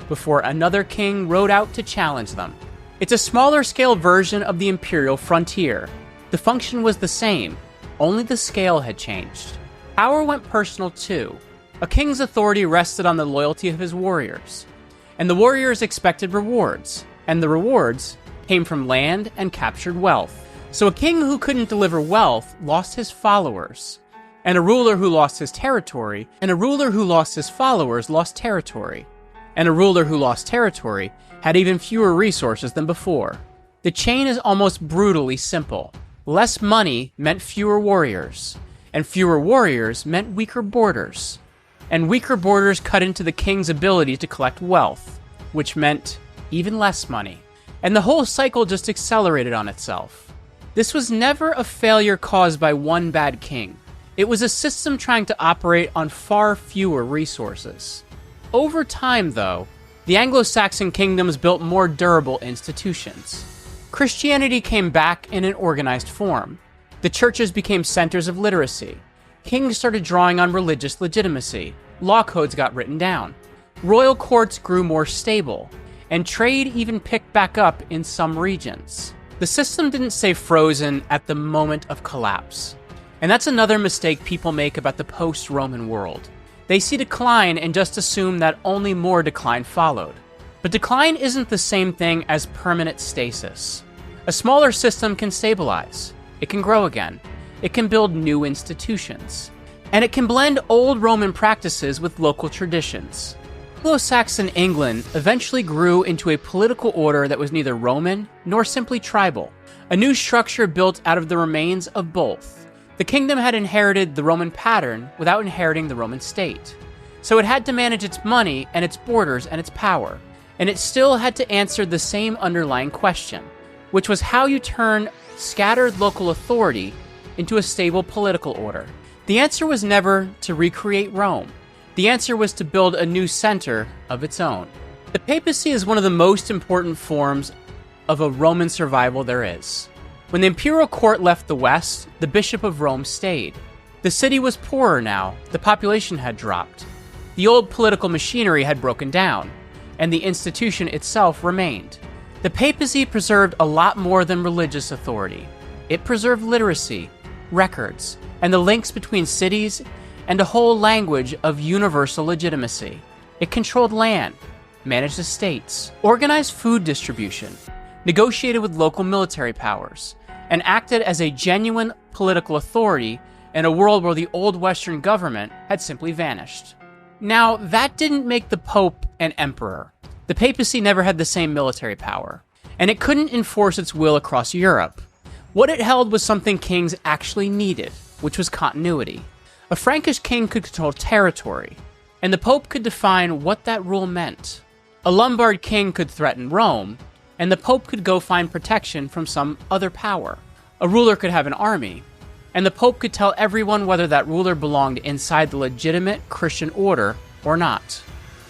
before another king rode out to challenge them. It's a smaller scale version of the imperial frontier. The function was the same, only the scale had changed. Power went personal too. A king's authority rested on the loyalty of his warriors, and the warriors expected rewards, and the rewards came from land and captured wealth. So a king who couldn't deliver wealth lost his followers, and a ruler who lost his territory, and a ruler who lost his followers lost territory, and a ruler who lost territory had even fewer resources than before. The chain is almost brutally simple. Less money meant fewer warriors, and fewer warriors meant weaker borders, and weaker borders cut into the king's ability to collect wealth, which meant even less money. And the whole cycle just accelerated on itself. This was never a failure caused by one bad king. It was a system trying to operate on far fewer resources. Over time, though, the Anglo-Saxon kingdoms built more durable institutions. Christianity came back in an organized form. The churches became centers of literacy. Kings started drawing on religious legitimacy. Law codes got written down. Royal courts grew more stable, and trade even picked back up in some regions. The system didn't stay frozen at the moment of collapse. And that's another mistake people make about the post-Roman world. They see decline and just assume that only more decline followed. But decline isn't the same thing as permanent stasis. A smaller system can stabilize. It can grow again. It can build new institutions. And it can blend old Roman practices with local traditions. Anglo-Saxon England eventually grew into a political order that was neither Roman nor simply tribal, a new structure built out of the remains of both. The kingdom had inherited the Roman pattern without inheriting the Roman state, so it had to manage its money and its borders and its power, and it still had to answer the same underlying question, which was how you turn scattered local authority into a stable political order. The answer was never to recreate Rome. The answer was to build a new center of its own. The papacy is one of the most important forms of a Roman survival there is. When the imperial court left the west, the Bishop of Rome stayed. The city was poorer now, the population had dropped. The old political machinery had broken down, and the institution itself remained. The papacy preserved a lot more than religious authority. It preserved literacy, records, and the links between cities and a whole language of universal legitimacy. It controlled land, managed estates, organized food distribution, negotiated with local military powers, and acted as a genuine political authority in a world where the old Western government had simply vanished. Now, that didn't make the Pope an emperor. The papacy never had the same military power, and it couldn't enforce its will across Europe. What it held was something kings actually needed, which was continuity. A Frankish king could control territory, and the Pope could define what that rule meant. A Lombard king could threaten Rome, and the Pope could go find protection from some other power. A ruler could have an army, and the Pope could tell everyone whether that ruler belonged inside the legitimate Christian order or not.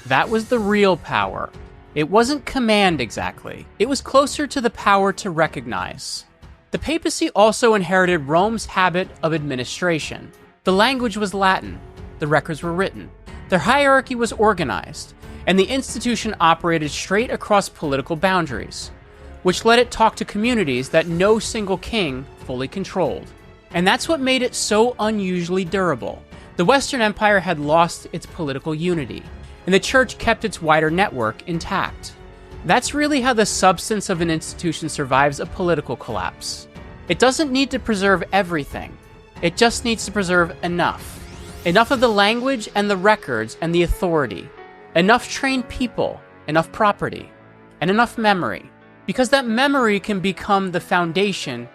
That was the real power. It wasn't command exactly. It was closer to the power to recognize. The papacy also inherited Rome's habit of administration. The language was Latin. The records were written. Their hierarchy was organized, and the institution operated straight across political boundaries, which let it talk to communities that no single king fully controlled. And that's what made it so unusually durable. The Western Empire had lost its political unity, and the church kept its wider network intact. That's really how the substance of an institution survives a political collapse. It doesn't need to preserve everything. It just needs to preserve enough. Enough of the language and the records and the authority. Enough trained people, enough property, and enough memory. Because that memory can become the foundation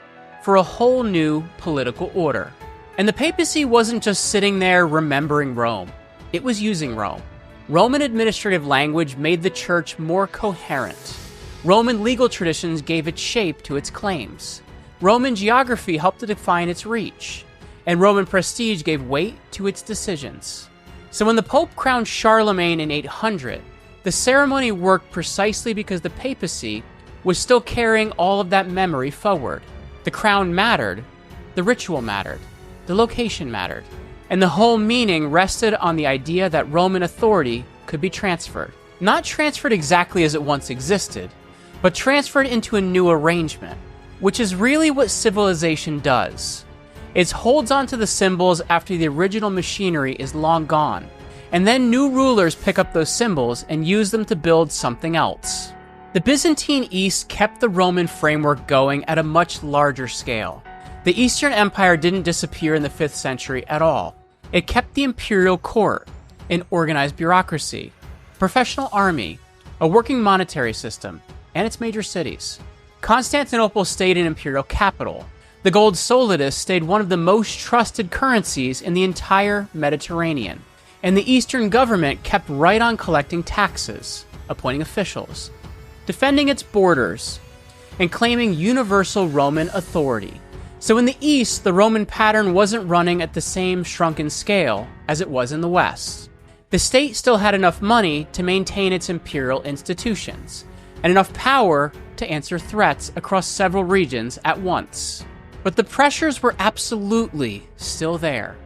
for a whole new political order. And the papacy wasn't just sitting there remembering Rome. It was using Rome. Roman administrative language made the church more coherent. Roman legal traditions gave its shape to its claims. Roman geography helped to define its reach. And Roman prestige gave weight to its decisions. So when the Pope crowned Charlemagne in 800, the ceremony worked precisely because the papacy was still carrying all of that memory forward. The crown mattered, the ritual mattered, the location mattered, and the whole meaning rested on the idea that Roman authority could be transferred. Not transferred exactly as it once existed, but transferred into a new arrangement, which is really what civilization does. It holds onto the symbols after the original machinery is long gone, and then new rulers pick up those symbols and use them to build something else. The Byzantine East kept the Roman framework going at a much larger scale. The Eastern Empire didn't disappear in the 5th century at all. It kept the imperial court, an organized bureaucracy, professional army, a working monetary system, and its major cities. Constantinople stayed an imperial capital. The gold solidus stayed one of the most trusted currencies in the entire Mediterranean. And the Eastern government kept right on collecting taxes, appointing officials, defending its borders, and claiming universal Roman authority. So in the East, the Roman pattern wasn't running at the same shrunken scale as it was in the West. The state still had enough money to maintain its imperial institutions, and enough power to answer threats across several regions at once. But the pressures were absolutely still there.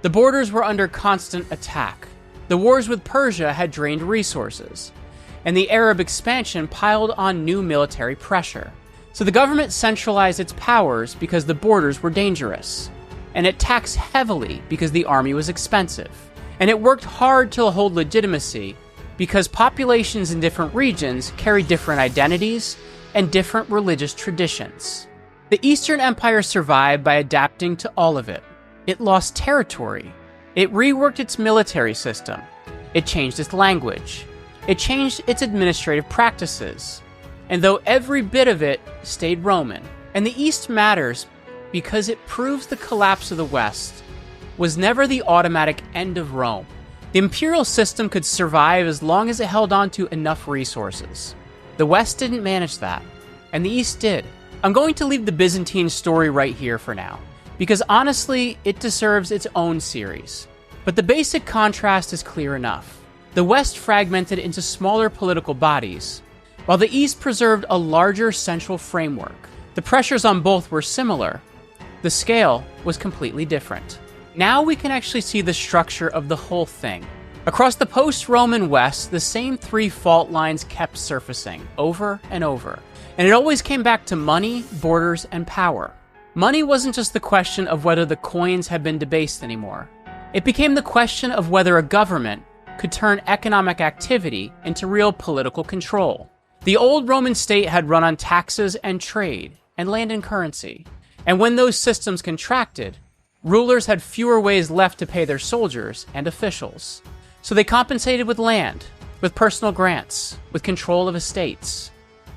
The borders were under constant attack. The wars with Persia had drained resources, and the Arab expansion piled on new military pressure. So the government centralized its powers because the borders were dangerous, and it taxed heavily because the army was expensive, and it worked hard to hold legitimacy because populations in different regions carry different identities and different religious traditions. The Eastern Empire survived by adapting to all of it. It lost territory. It reworked its military system. It changed its language. It changed its administrative practices. And though every bit of it stayed Roman, and the East matters because it proves the collapse of the West was never the automatic end of Rome. The imperial system could survive as long as it held on to enough resources. The West didn't manage that, and the East did. I'm going to leave the Byzantine story right here for now, because honestly, it deserves its own series. But the basic contrast is clear enough. The West fragmented into smaller political bodies, while the East preserved a larger central framework. The pressures on both were similar. The scale was completely different. Now we can actually see the structure of the whole thing. Across the post-Roman West, the same three fault lines kept surfacing over and over. And it always came back to money, borders, and power. Money wasn't just the question of whether the coins had been debased anymore. It became the question of whether a government could turn economic activity into real political control. The old Roman state had run on taxes and trade, and land and currency. And when those systems contracted, rulers had fewer ways left to pay their soldiers and officials. So they compensated with land, with personal grants, with control of estates.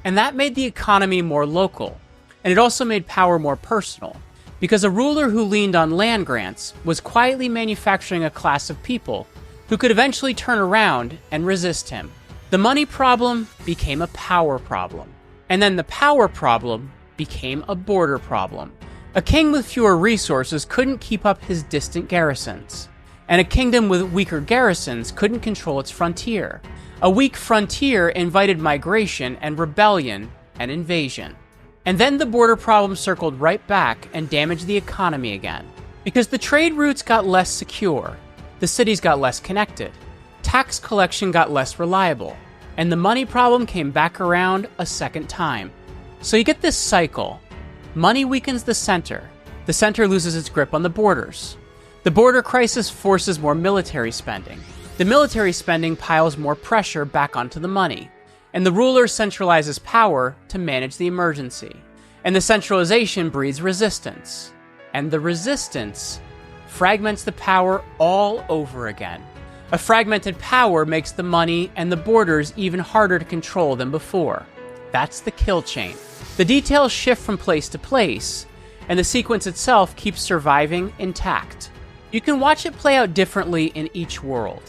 And that made the economy more local. And it also made power more personal, because a ruler who leaned on land grants was quietly manufacturing a class of people who could eventually turn around and resist him. The money problem became a power problem. And then the power problem became a border problem. A king with fewer resources couldn't keep up his distant garrisons. And a kingdom with weaker garrisons couldn't control its frontier. A weak frontier invited migration and rebellion and invasion. And then the border problem circled right back and damaged the economy again. Because the trade routes got less secure, the cities got less connected, tax collection got less reliable, and the money problem came back around a second time. So you get this cycle. Money weakens the center loses its grip on the borders. The border crisis forces more military spending. The military spending piles more pressure back onto the money, and the ruler centralizes power to manage the emergency. And the centralization breeds resistance, and the resistance fragments the power all over again. A fragmented power makes the money and the borders even harder to control than before. That's the kill chain. The details shift from place to place, and the sequence itself keeps surviving intact. You can watch it play out differently in each world.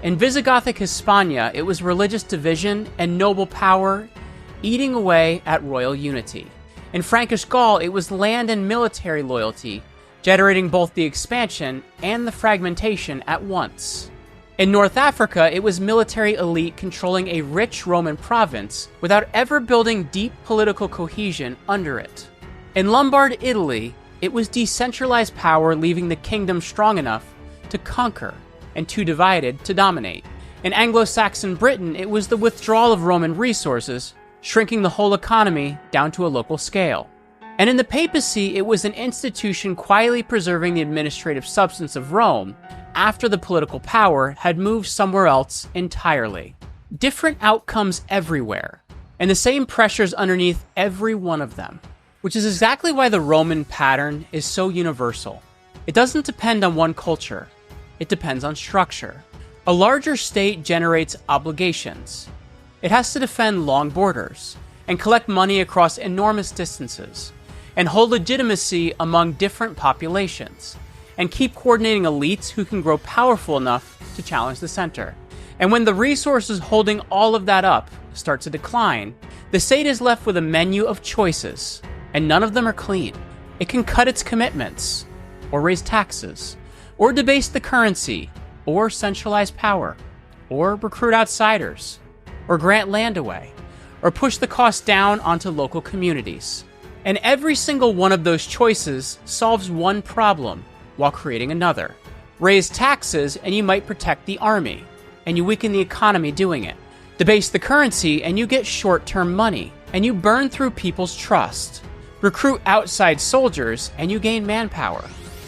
In Visigothic Hispania, it was religious division and noble power eating away at royal unity. In Frankish Gaul, it was land and military loyalty, generating both the expansion and the fragmentation at once. In North Africa, it was military elite controlling a rich Roman province without ever building deep political cohesion under it. In Lombard Italy, it was decentralized power leaving the kingdom strong enough to conquer and too divided to dominate. In Anglo-Saxon Britain, it was the withdrawal of Roman resources, shrinking the whole economy down to a local scale. And in the papacy, it was an institution quietly preserving the administrative substance of Rome after the political power had moved somewhere else entirely. Different outcomes everywhere, and the same pressures underneath every one of them, which is exactly why the Roman pattern is so universal. It doesn't depend on one culture. It depends on structure. A larger state generates obligations. It has to defend long borders and collect money across enormous distances and hold legitimacy among different populations and keep coordinating elites who can grow powerful enough to challenge the center. And when the resources holding all of that up start to decline, the state is left with a menu of choices, and none of them are clean. It can cut its commitments, or raise taxes, or debase the currency, or centralize power, or recruit outsiders, or grant land away, or push the cost down onto local communities. And every single one of those choices solves one problem while creating another. Raise taxes and you might protect the army, and you weaken the economy doing it. Debase the currency and you get short-term money, and you burn through people's trust. Recruit outside soldiers and you gain manpower.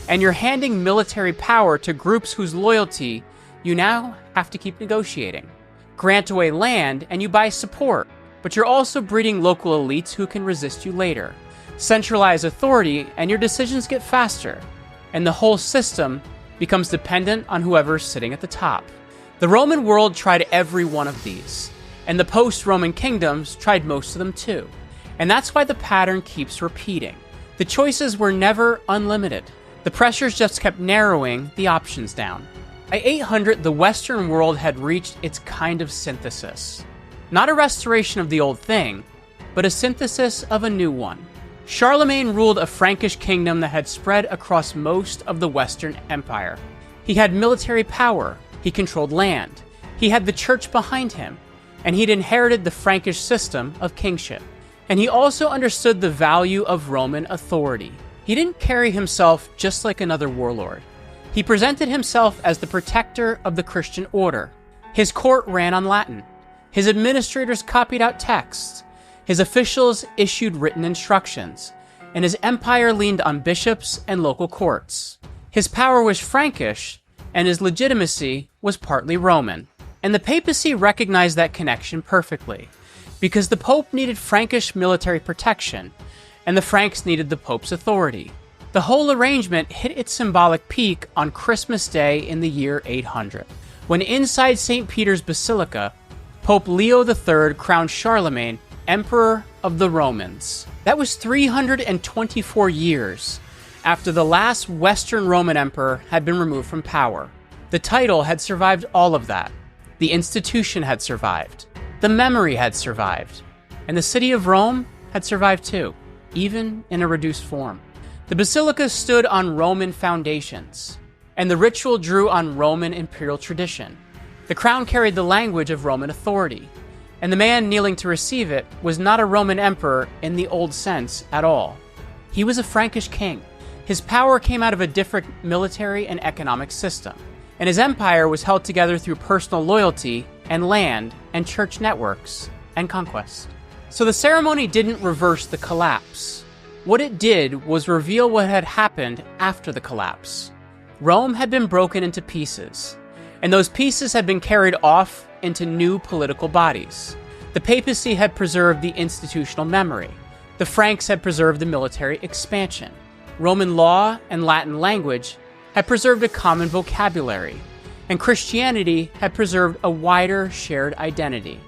And you're handing military power to groups whose loyalty you now have to keep negotiating. Grant away land and you buy support, but you're also breeding local elites who can resist you later. Centralize authority and your decisions get faster, and the whole system becomes dependent on whoever's sitting at the top. The Roman world tried every one of these, and the post-Roman kingdoms tried most of them too. And that's why the pattern keeps repeating. The choices were never unlimited. The pressures just kept narrowing the options down. By 800, the Western world had reached its kind of synthesis. Not a restoration of the old thing, but a synthesis of a new one. Charlemagne ruled a Frankish kingdom that had spread across most of the Western Empire. He had military power, he controlled land, he had the church behind him, and he'd inherited the Frankish system of kingship. And he also understood the value of Roman authority. He didn't carry himself just like another warlord. He presented himself as the protector of the Christian order. His court ran on Latin. His administrators copied out texts. His officials issued written instructions. And his empire leaned on bishops and local courts. His power was Frankish, and his legitimacy was partly Roman. And the papacy recognized that connection perfectly, because the Pope needed Frankish military protection, and the Franks needed the Pope's authority. The whole arrangement hit its symbolic peak on Christmas Day in the year 800, when inside St. Peter's Basilica, Pope Leo III crowned Charlemagne Emperor of the Romans. That was 324 years after the last Western Roman emperor had been removed from power. The title had survived all of that. The institution had survived. The memory had survived. And the city of Rome had survived too, even in a reduced form. The basilica stood on Roman foundations, and the ritual drew on Roman imperial tradition. The crown carried the language of Roman authority, and the man kneeling to receive it was not a Roman emperor in the old sense at all. He was a Frankish king. His power came out of a different military and economic system, and his empire was held together through personal loyalty and land and church networks and conquest. So the ceremony didn't reverse the collapse. What it did was reveal what had happened after the collapse. Rome had been broken into pieces, and those pieces had been carried off into new political bodies. The papacy had preserved the institutional memory. The Franks had preserved the military expansion. Roman law and Latin language had preserved a common vocabulary, and Christianity had preserved a wider shared identity.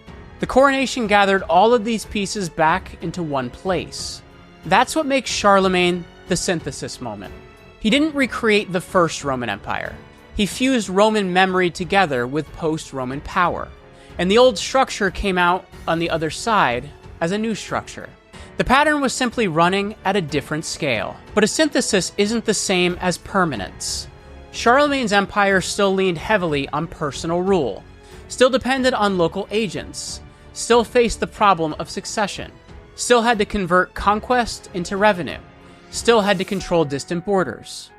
The coronation gathered all of these pieces back into one place. That's what makes Charlemagne the synthesis moment. He didn't recreate the first Roman Empire. He fused Roman memory together with post-Roman power, and the old structure came out on the other side as a new structure. The pattern was simply running at a different scale, but a synthesis isn't the same as permanence. Charlemagne's empire still leaned heavily on personal rule, still depended on local agents, still faced the problem of succession, still had to convert conquest into revenue, still had to control distant borders.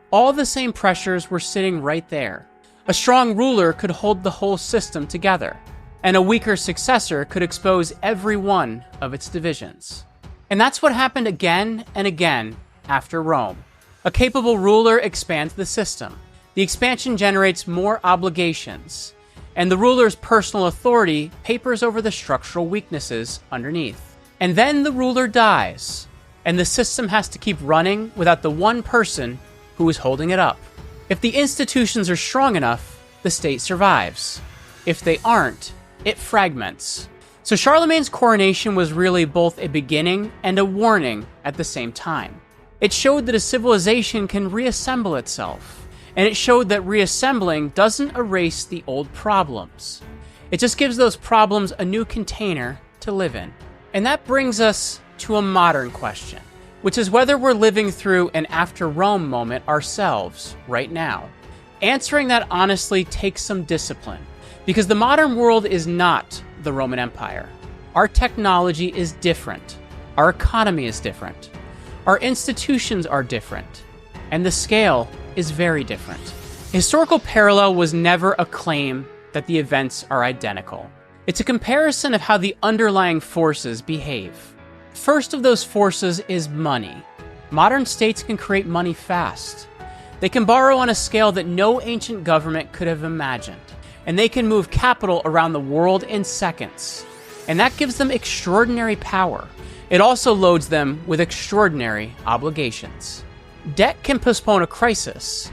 All the same pressures were sitting right there. A strong ruler could hold the whole system together, and a weaker successor could expose every one of its divisions. And that's what happened again and again after Rome. A capable ruler expands the system. The expansion generates more obligations, and the ruler's personal authority papers over the structural weaknesses underneath. And then the ruler dies, and the system has to keep running without the one person who is holding it up. If the institutions are strong enough, the state survives. If they aren't, it fragments. So Charlemagne's coronation was really both a beginning and a warning at the same time. It showed that a civilization can reassemble itself, and it showed that reassembling doesn't erase the old problems. It just gives those problems a new container to live in. And that brings us to a modern question, which is whether we're living through an after Rome moment ourselves right now. Answering that honestly takes some discipline, because the modern world is not the Roman Empire. Our technology is different. Our economy is different. Our institutions are different. And the scale is very different. Historical parallel was never a claim that the events are identical. It's a comparison of how the underlying forces behave. First of those forces is money. Modern states can create money fast. They can borrow on a scale that no ancient government could have imagined. And they can move capital around the world in seconds. And that gives them extraordinary power. It also loads them with extraordinary obligations. Debt can postpone a crisis,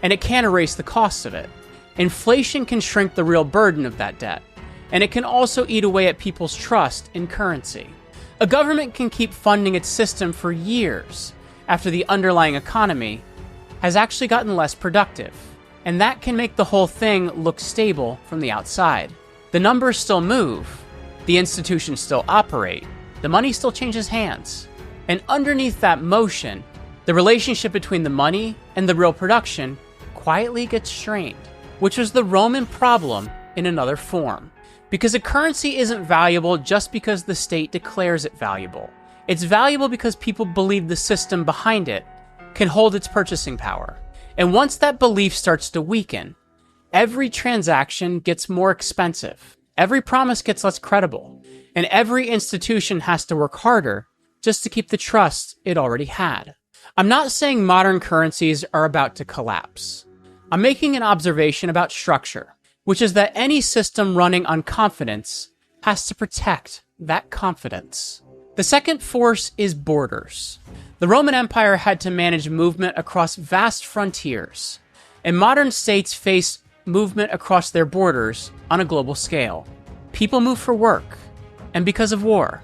and it can erase the costs of it. Inflation can shrink the real burden of that debt, and it can also eat away at people's trust in currency. A government can keep funding its system for years after the underlying economy has actually gotten less productive, and that can make the whole thing look stable from the outside. The numbers still move, the institutions still operate, the money still changes hands, and underneath that motion, the relationship between the money and the real production quietly gets strained, which was the Roman problem in another form. Because a currency isn't valuable just because the state declares it valuable. It's valuable because people believe the system behind it can hold its purchasing power. And once that belief starts to weaken, every transaction gets more expensive, every promise gets less credible, and every institution has to work harder just to keep the trust it already had. I'm not saying modern currencies are about to collapse. I'm making an observation about structure, which is that any system running on confidence has to protect that confidence. The second force is borders. The Roman Empire had to manage movement across vast frontiers, and modern states face movement across their borders on a global scale. People move for work, and because of war,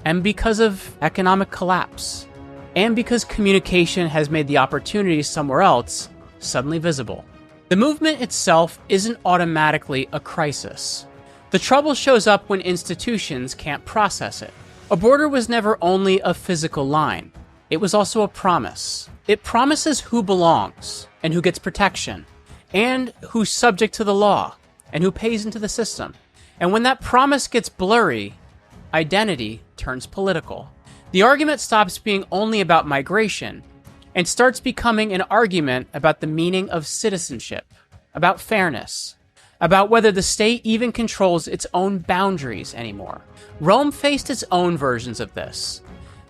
and because of economic collapse, and because communication has made the opportunities somewhere else suddenly visible. The movement itself isn't automatically a crisis. The trouble shows up when institutions can't process it. A border was never only a physical line. It was also a promise. It promises who belongs, and who gets protection, and who's subject to the law, and who pays into the system. And when that promise gets blurry, identity turns political. The argument stops being only about migration and starts becoming an argument about the meaning of citizenship. about fairness, about whether the state even controls its own boundaries anymore. Rome faced its own versions of this.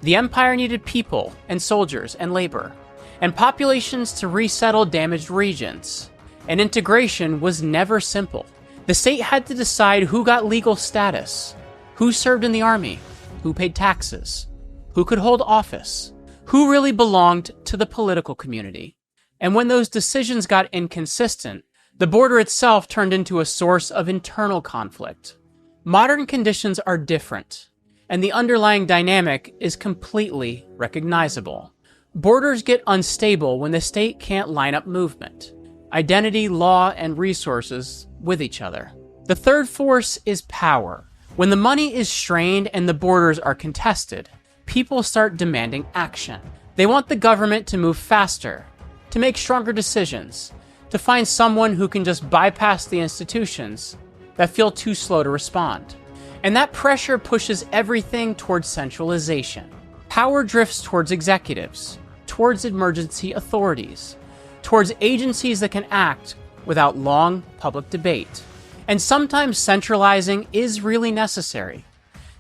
The empire needed people and soldiers and labor, and populations to resettle damaged regions. And integration was never simple. The state had to decide who got legal status, who served in the army, who paid taxes, who could hold office, who really belonged to the political community. And when those decisions got inconsistent, the border itself turned into a source of internal conflict. Modern conditions are different, and the underlying dynamic is completely recognizable. Borders get unstable when the state can't line up movement, identity, law, and resources with each other. The third force is power. When the money is strained and the borders are contested, people start demanding action. They want the government to move faster, to make stronger decisions, to find someone who can just bypass the institutions that feel too slow to respond. And that pressure pushes everything towards centralization. Power drifts towards executives, towards emergency authorities, towards agencies that can act without long public debate. And sometimes centralizing is really necessary,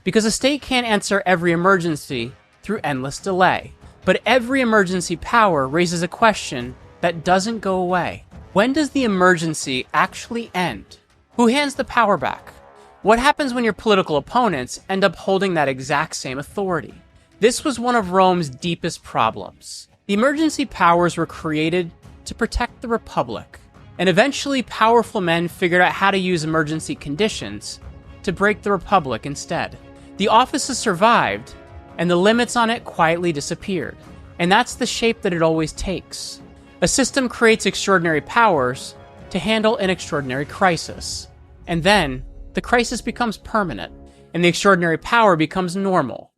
because a state can't answer every emergency through endless delay. But every emergency power raises a question that doesn't go away. When does the emergency actually end? Who hands the power back? What happens when your political opponents end up holding that exact same authority? This was one of Rome's deepest problems. The emergency powers were created to protect the Republic, and eventually powerful men figured out how to use emergency conditions to break the Republic instead. The offices survived, and the limits on it quietly disappeared. And that's the shape that it always takes. A system creates extraordinary powers to handle an extraordinary crisis. And then, the crisis becomes permanent, and the extraordinary power becomes normal.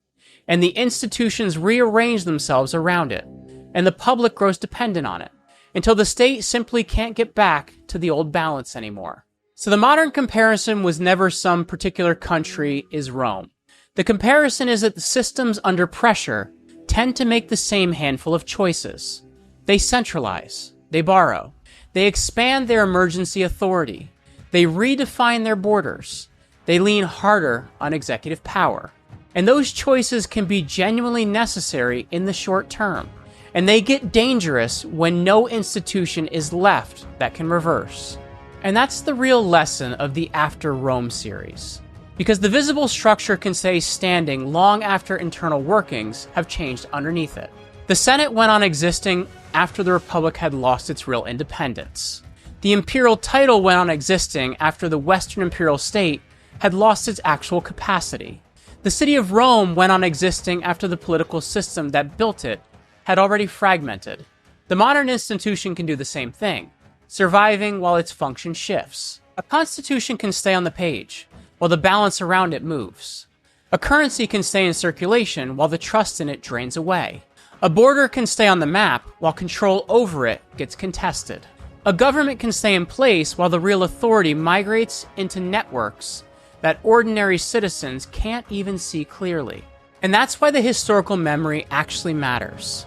And the institutions rearrange themselves around it, and the public grows dependent on it, until the state simply can't get back to the old balance anymore. So the modern comparison was never some particular country is Rome. The comparison is that the systems under pressure tend to make the same handful of choices. They centralize, they borrow, they expand their emergency authority, they redefine their borders, they lean harder on executive power. And those choices can be genuinely necessary in the short term, and they get dangerous when no institution is left that can reverse. And that's the real lesson of the After Rome series. Because the visible structure can stay standing long after internal workings have changed underneath it. The Senate went on existing after the Republic had lost its real independence. The imperial title went on existing after the Western imperial state had lost its actual capacity. The city of Rome went on existing after the political system that built it had already fragmented. The modern institution can do the same thing, surviving while its function shifts. A constitution can stay on the page, while the balance around it moves. A currency can stay in circulation while the trust in it drains away. A border can stay on the map while control over it gets contested. A government can stay in place while the real authority migrates into networks that ordinary citizens can't even see clearly. And that's why the historical memory actually matters.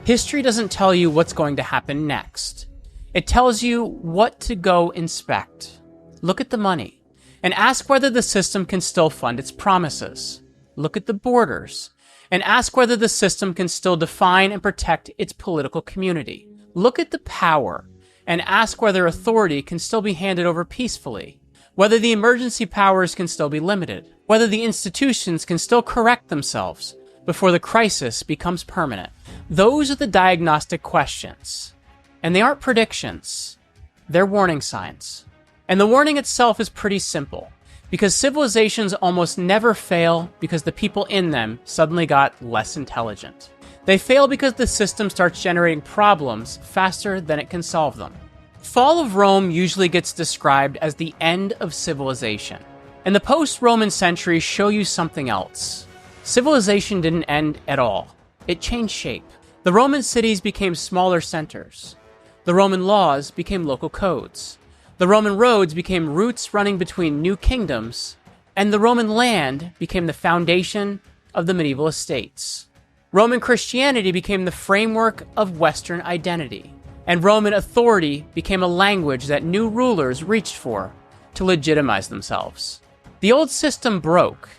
History doesn't tell you what's going to happen next. It tells you what to go inspect. Look at the money, and ask whether the system can still fund its promises. Look at the borders, and ask whether the system can still define and protect its political community. Look at the power, and ask whether authority can still be handed over peacefully, whether the emergency powers can still be limited, whether the institutions can still correct themselves before the crisis becomes permanent. Those are the diagnostic questions, and they aren't predictions. They're warning signs. And the warning itself is pretty simple, because civilizations almost never fail because the people in them suddenly got less intelligent. They fail because the system starts generating problems faster than it can solve them. Fall of Rome usually gets described as the end of civilization, and the post-Roman centuries show you something else. Civilization didn't end at all. It changed shape. The Roman cities became smaller centers. The Roman laws became local codes. The Roman roads became routes running between new kingdoms, and the Roman land became the foundation of the medieval estates. Roman Christianity became the framework of Western identity. and Roman authority became a language that new rulers reached for to legitimize themselves. The old system broke,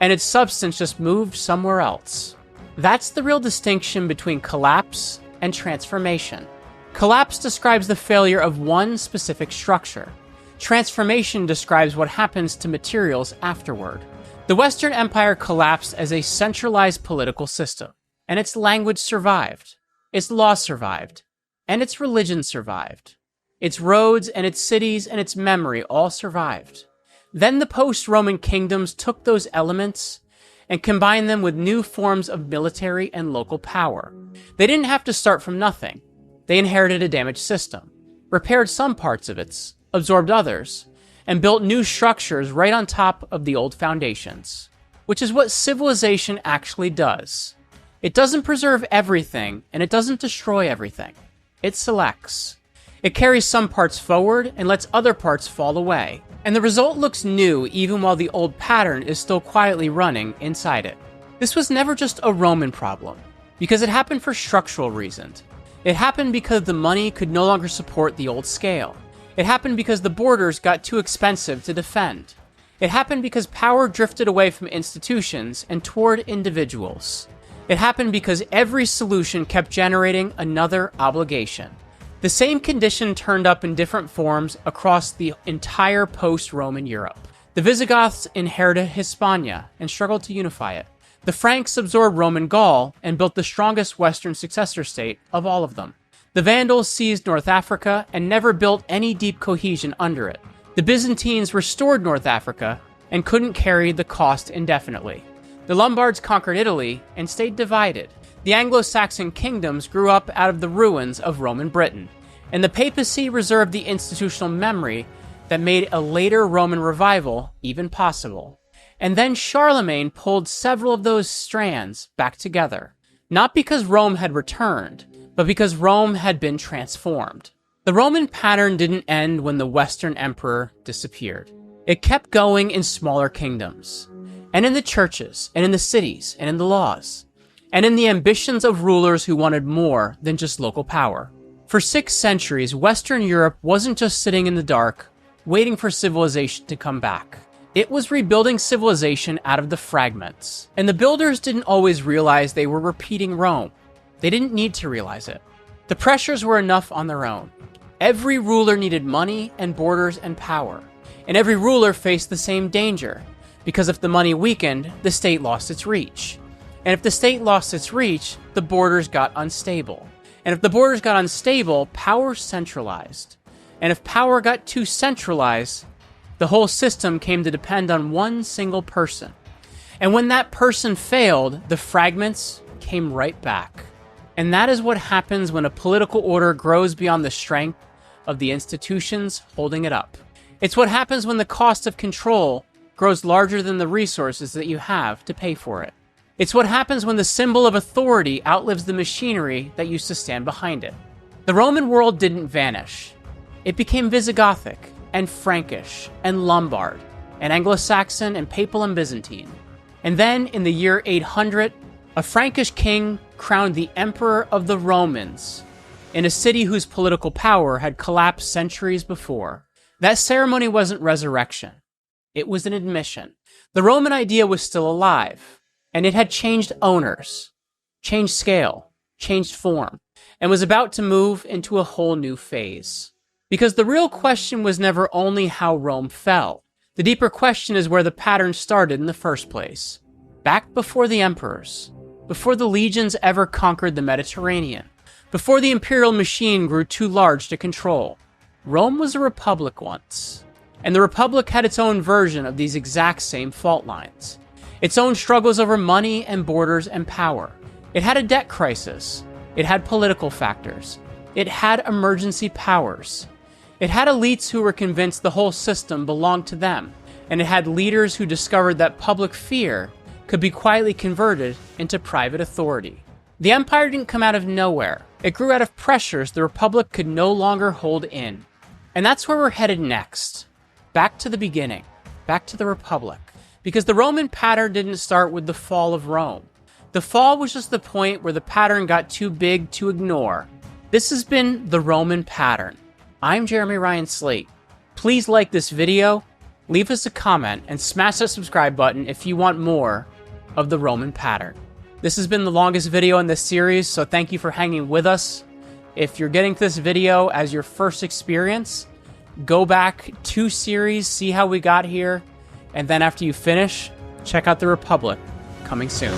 and its substance just moved somewhere else. That's the real distinction between collapse and transformation. Collapse describes the failure of one specific structure. Transformation describes what happens to materials afterward. The Western Empire collapsed as a centralized political system, and its language survived, its law survived, and its religion survived. Its roads and its cities and its memory all survived. Then the post-Roman kingdoms took those elements and combined them with new forms of military and local power. They didn't have to start from nothing. They inherited a damaged system, repaired some parts of it, absorbed others, and built new structures right on top of the old foundations, which is what civilization actually does. It doesn't preserve everything, and it doesn't destroy everything. It selects. It carries some parts forward and lets other parts fall away, and the result looks new even while the old pattern is still quietly running inside it. This was never just a Roman problem, because it happened for structural reasons. It happened because the money could no longer support the old scale. It happened because the borders got too expensive to defend. It happened because power drifted away from institutions and toward individuals. It happened because every solution kept generating another obligation. The same condition turned up in different forms across the entire post-Roman Europe. The Visigoths inherited Hispania and struggled to unify it. The Franks absorbed Roman Gaul and built the strongest Western successor state of all of them. The Vandals seized North Africa and never built any deep cohesion under it. The Byzantines restored North Africa and couldn't carry the cost indefinitely. The Lombards conquered Italy and stayed divided. The Anglo-Saxon kingdoms grew up out of the ruins of Roman Britain, and the papacy reserved the institutional memory that made a later Roman revival even possible. And then Charlemagne pulled several of those strands back together, not because Rome had returned, but because Rome had been transformed. The Roman pattern didn't end when the Western emperor disappeared. It kept going in smaller kingdoms, and in the churches, and in the cities, and in the laws, and in the ambitions of rulers who wanted more than just local power. For 6 centuries, Western Europe wasn't just sitting in the dark, waiting for civilization to come back. It was rebuilding civilization out of the fragments. And the builders didn't always realize they were repeating Rome. They didn't need to realize it. The pressures were enough on their own. Every ruler needed money and borders and power. And every ruler faced the same danger, because if the money weakened, the state lost its reach. And if the state lost its reach, the borders got unstable. And if the borders got unstable, power centralized. And if power got too centralized, the whole system came to depend on one single person. And when that person failed, the fragments came right back. And that is what happens when a political order grows beyond the strength of the institutions holding it up. It's what happens when the cost of control grows larger than the resources that you have to pay for it. It's what happens when the symbol of authority outlives the machinery that used to stand behind it. The Roman world didn't vanish. It became Visigothic, and Frankish, and Lombard, and Anglo-Saxon, and Papal, and Byzantine. And then, in the year 800, a Frankish king crowned the Emperor of the Romans in a city whose political power had collapsed centuries before. That ceremony wasn't resurrection. It was an admission. The Roman idea was still alive, and it had changed owners, changed scale, changed form, and was about to move into a whole new phase. Because the real question was never only how Rome fell. The deeper question is where the pattern started in the first place. Back before the emperors, before the legions ever conquered the Mediterranean, before the imperial machine grew too large to control. Rome was a republic once, and the republic had its own version of these exact same fault lines. Its own struggles over money and borders and power. It had a debt crisis. It had political factors. It had emergency powers. It had elites who were convinced the whole system belonged to them, and it had leaders who discovered that public fear could be quietly converted into private authority. The empire didn't come out of nowhere. It grew out of pressures the republic could no longer hold in. And that's where we're headed next. Back to the beginning. Back to the republic. Because the Roman pattern didn't start with the fall of Rome. The fall was just the point where the pattern got too big to ignore. This has been the Roman Pattern. I'm Jeremy Ryan Slate. Please like this video, leave us a comment, and smash that subscribe button if you want more of the Roman Pattern. This has been the longest video in this series, so thank you for hanging with us. If you're getting this video as your first experience, go back 2 series, see how we got here, and then after you finish, check out the Republic, coming soon.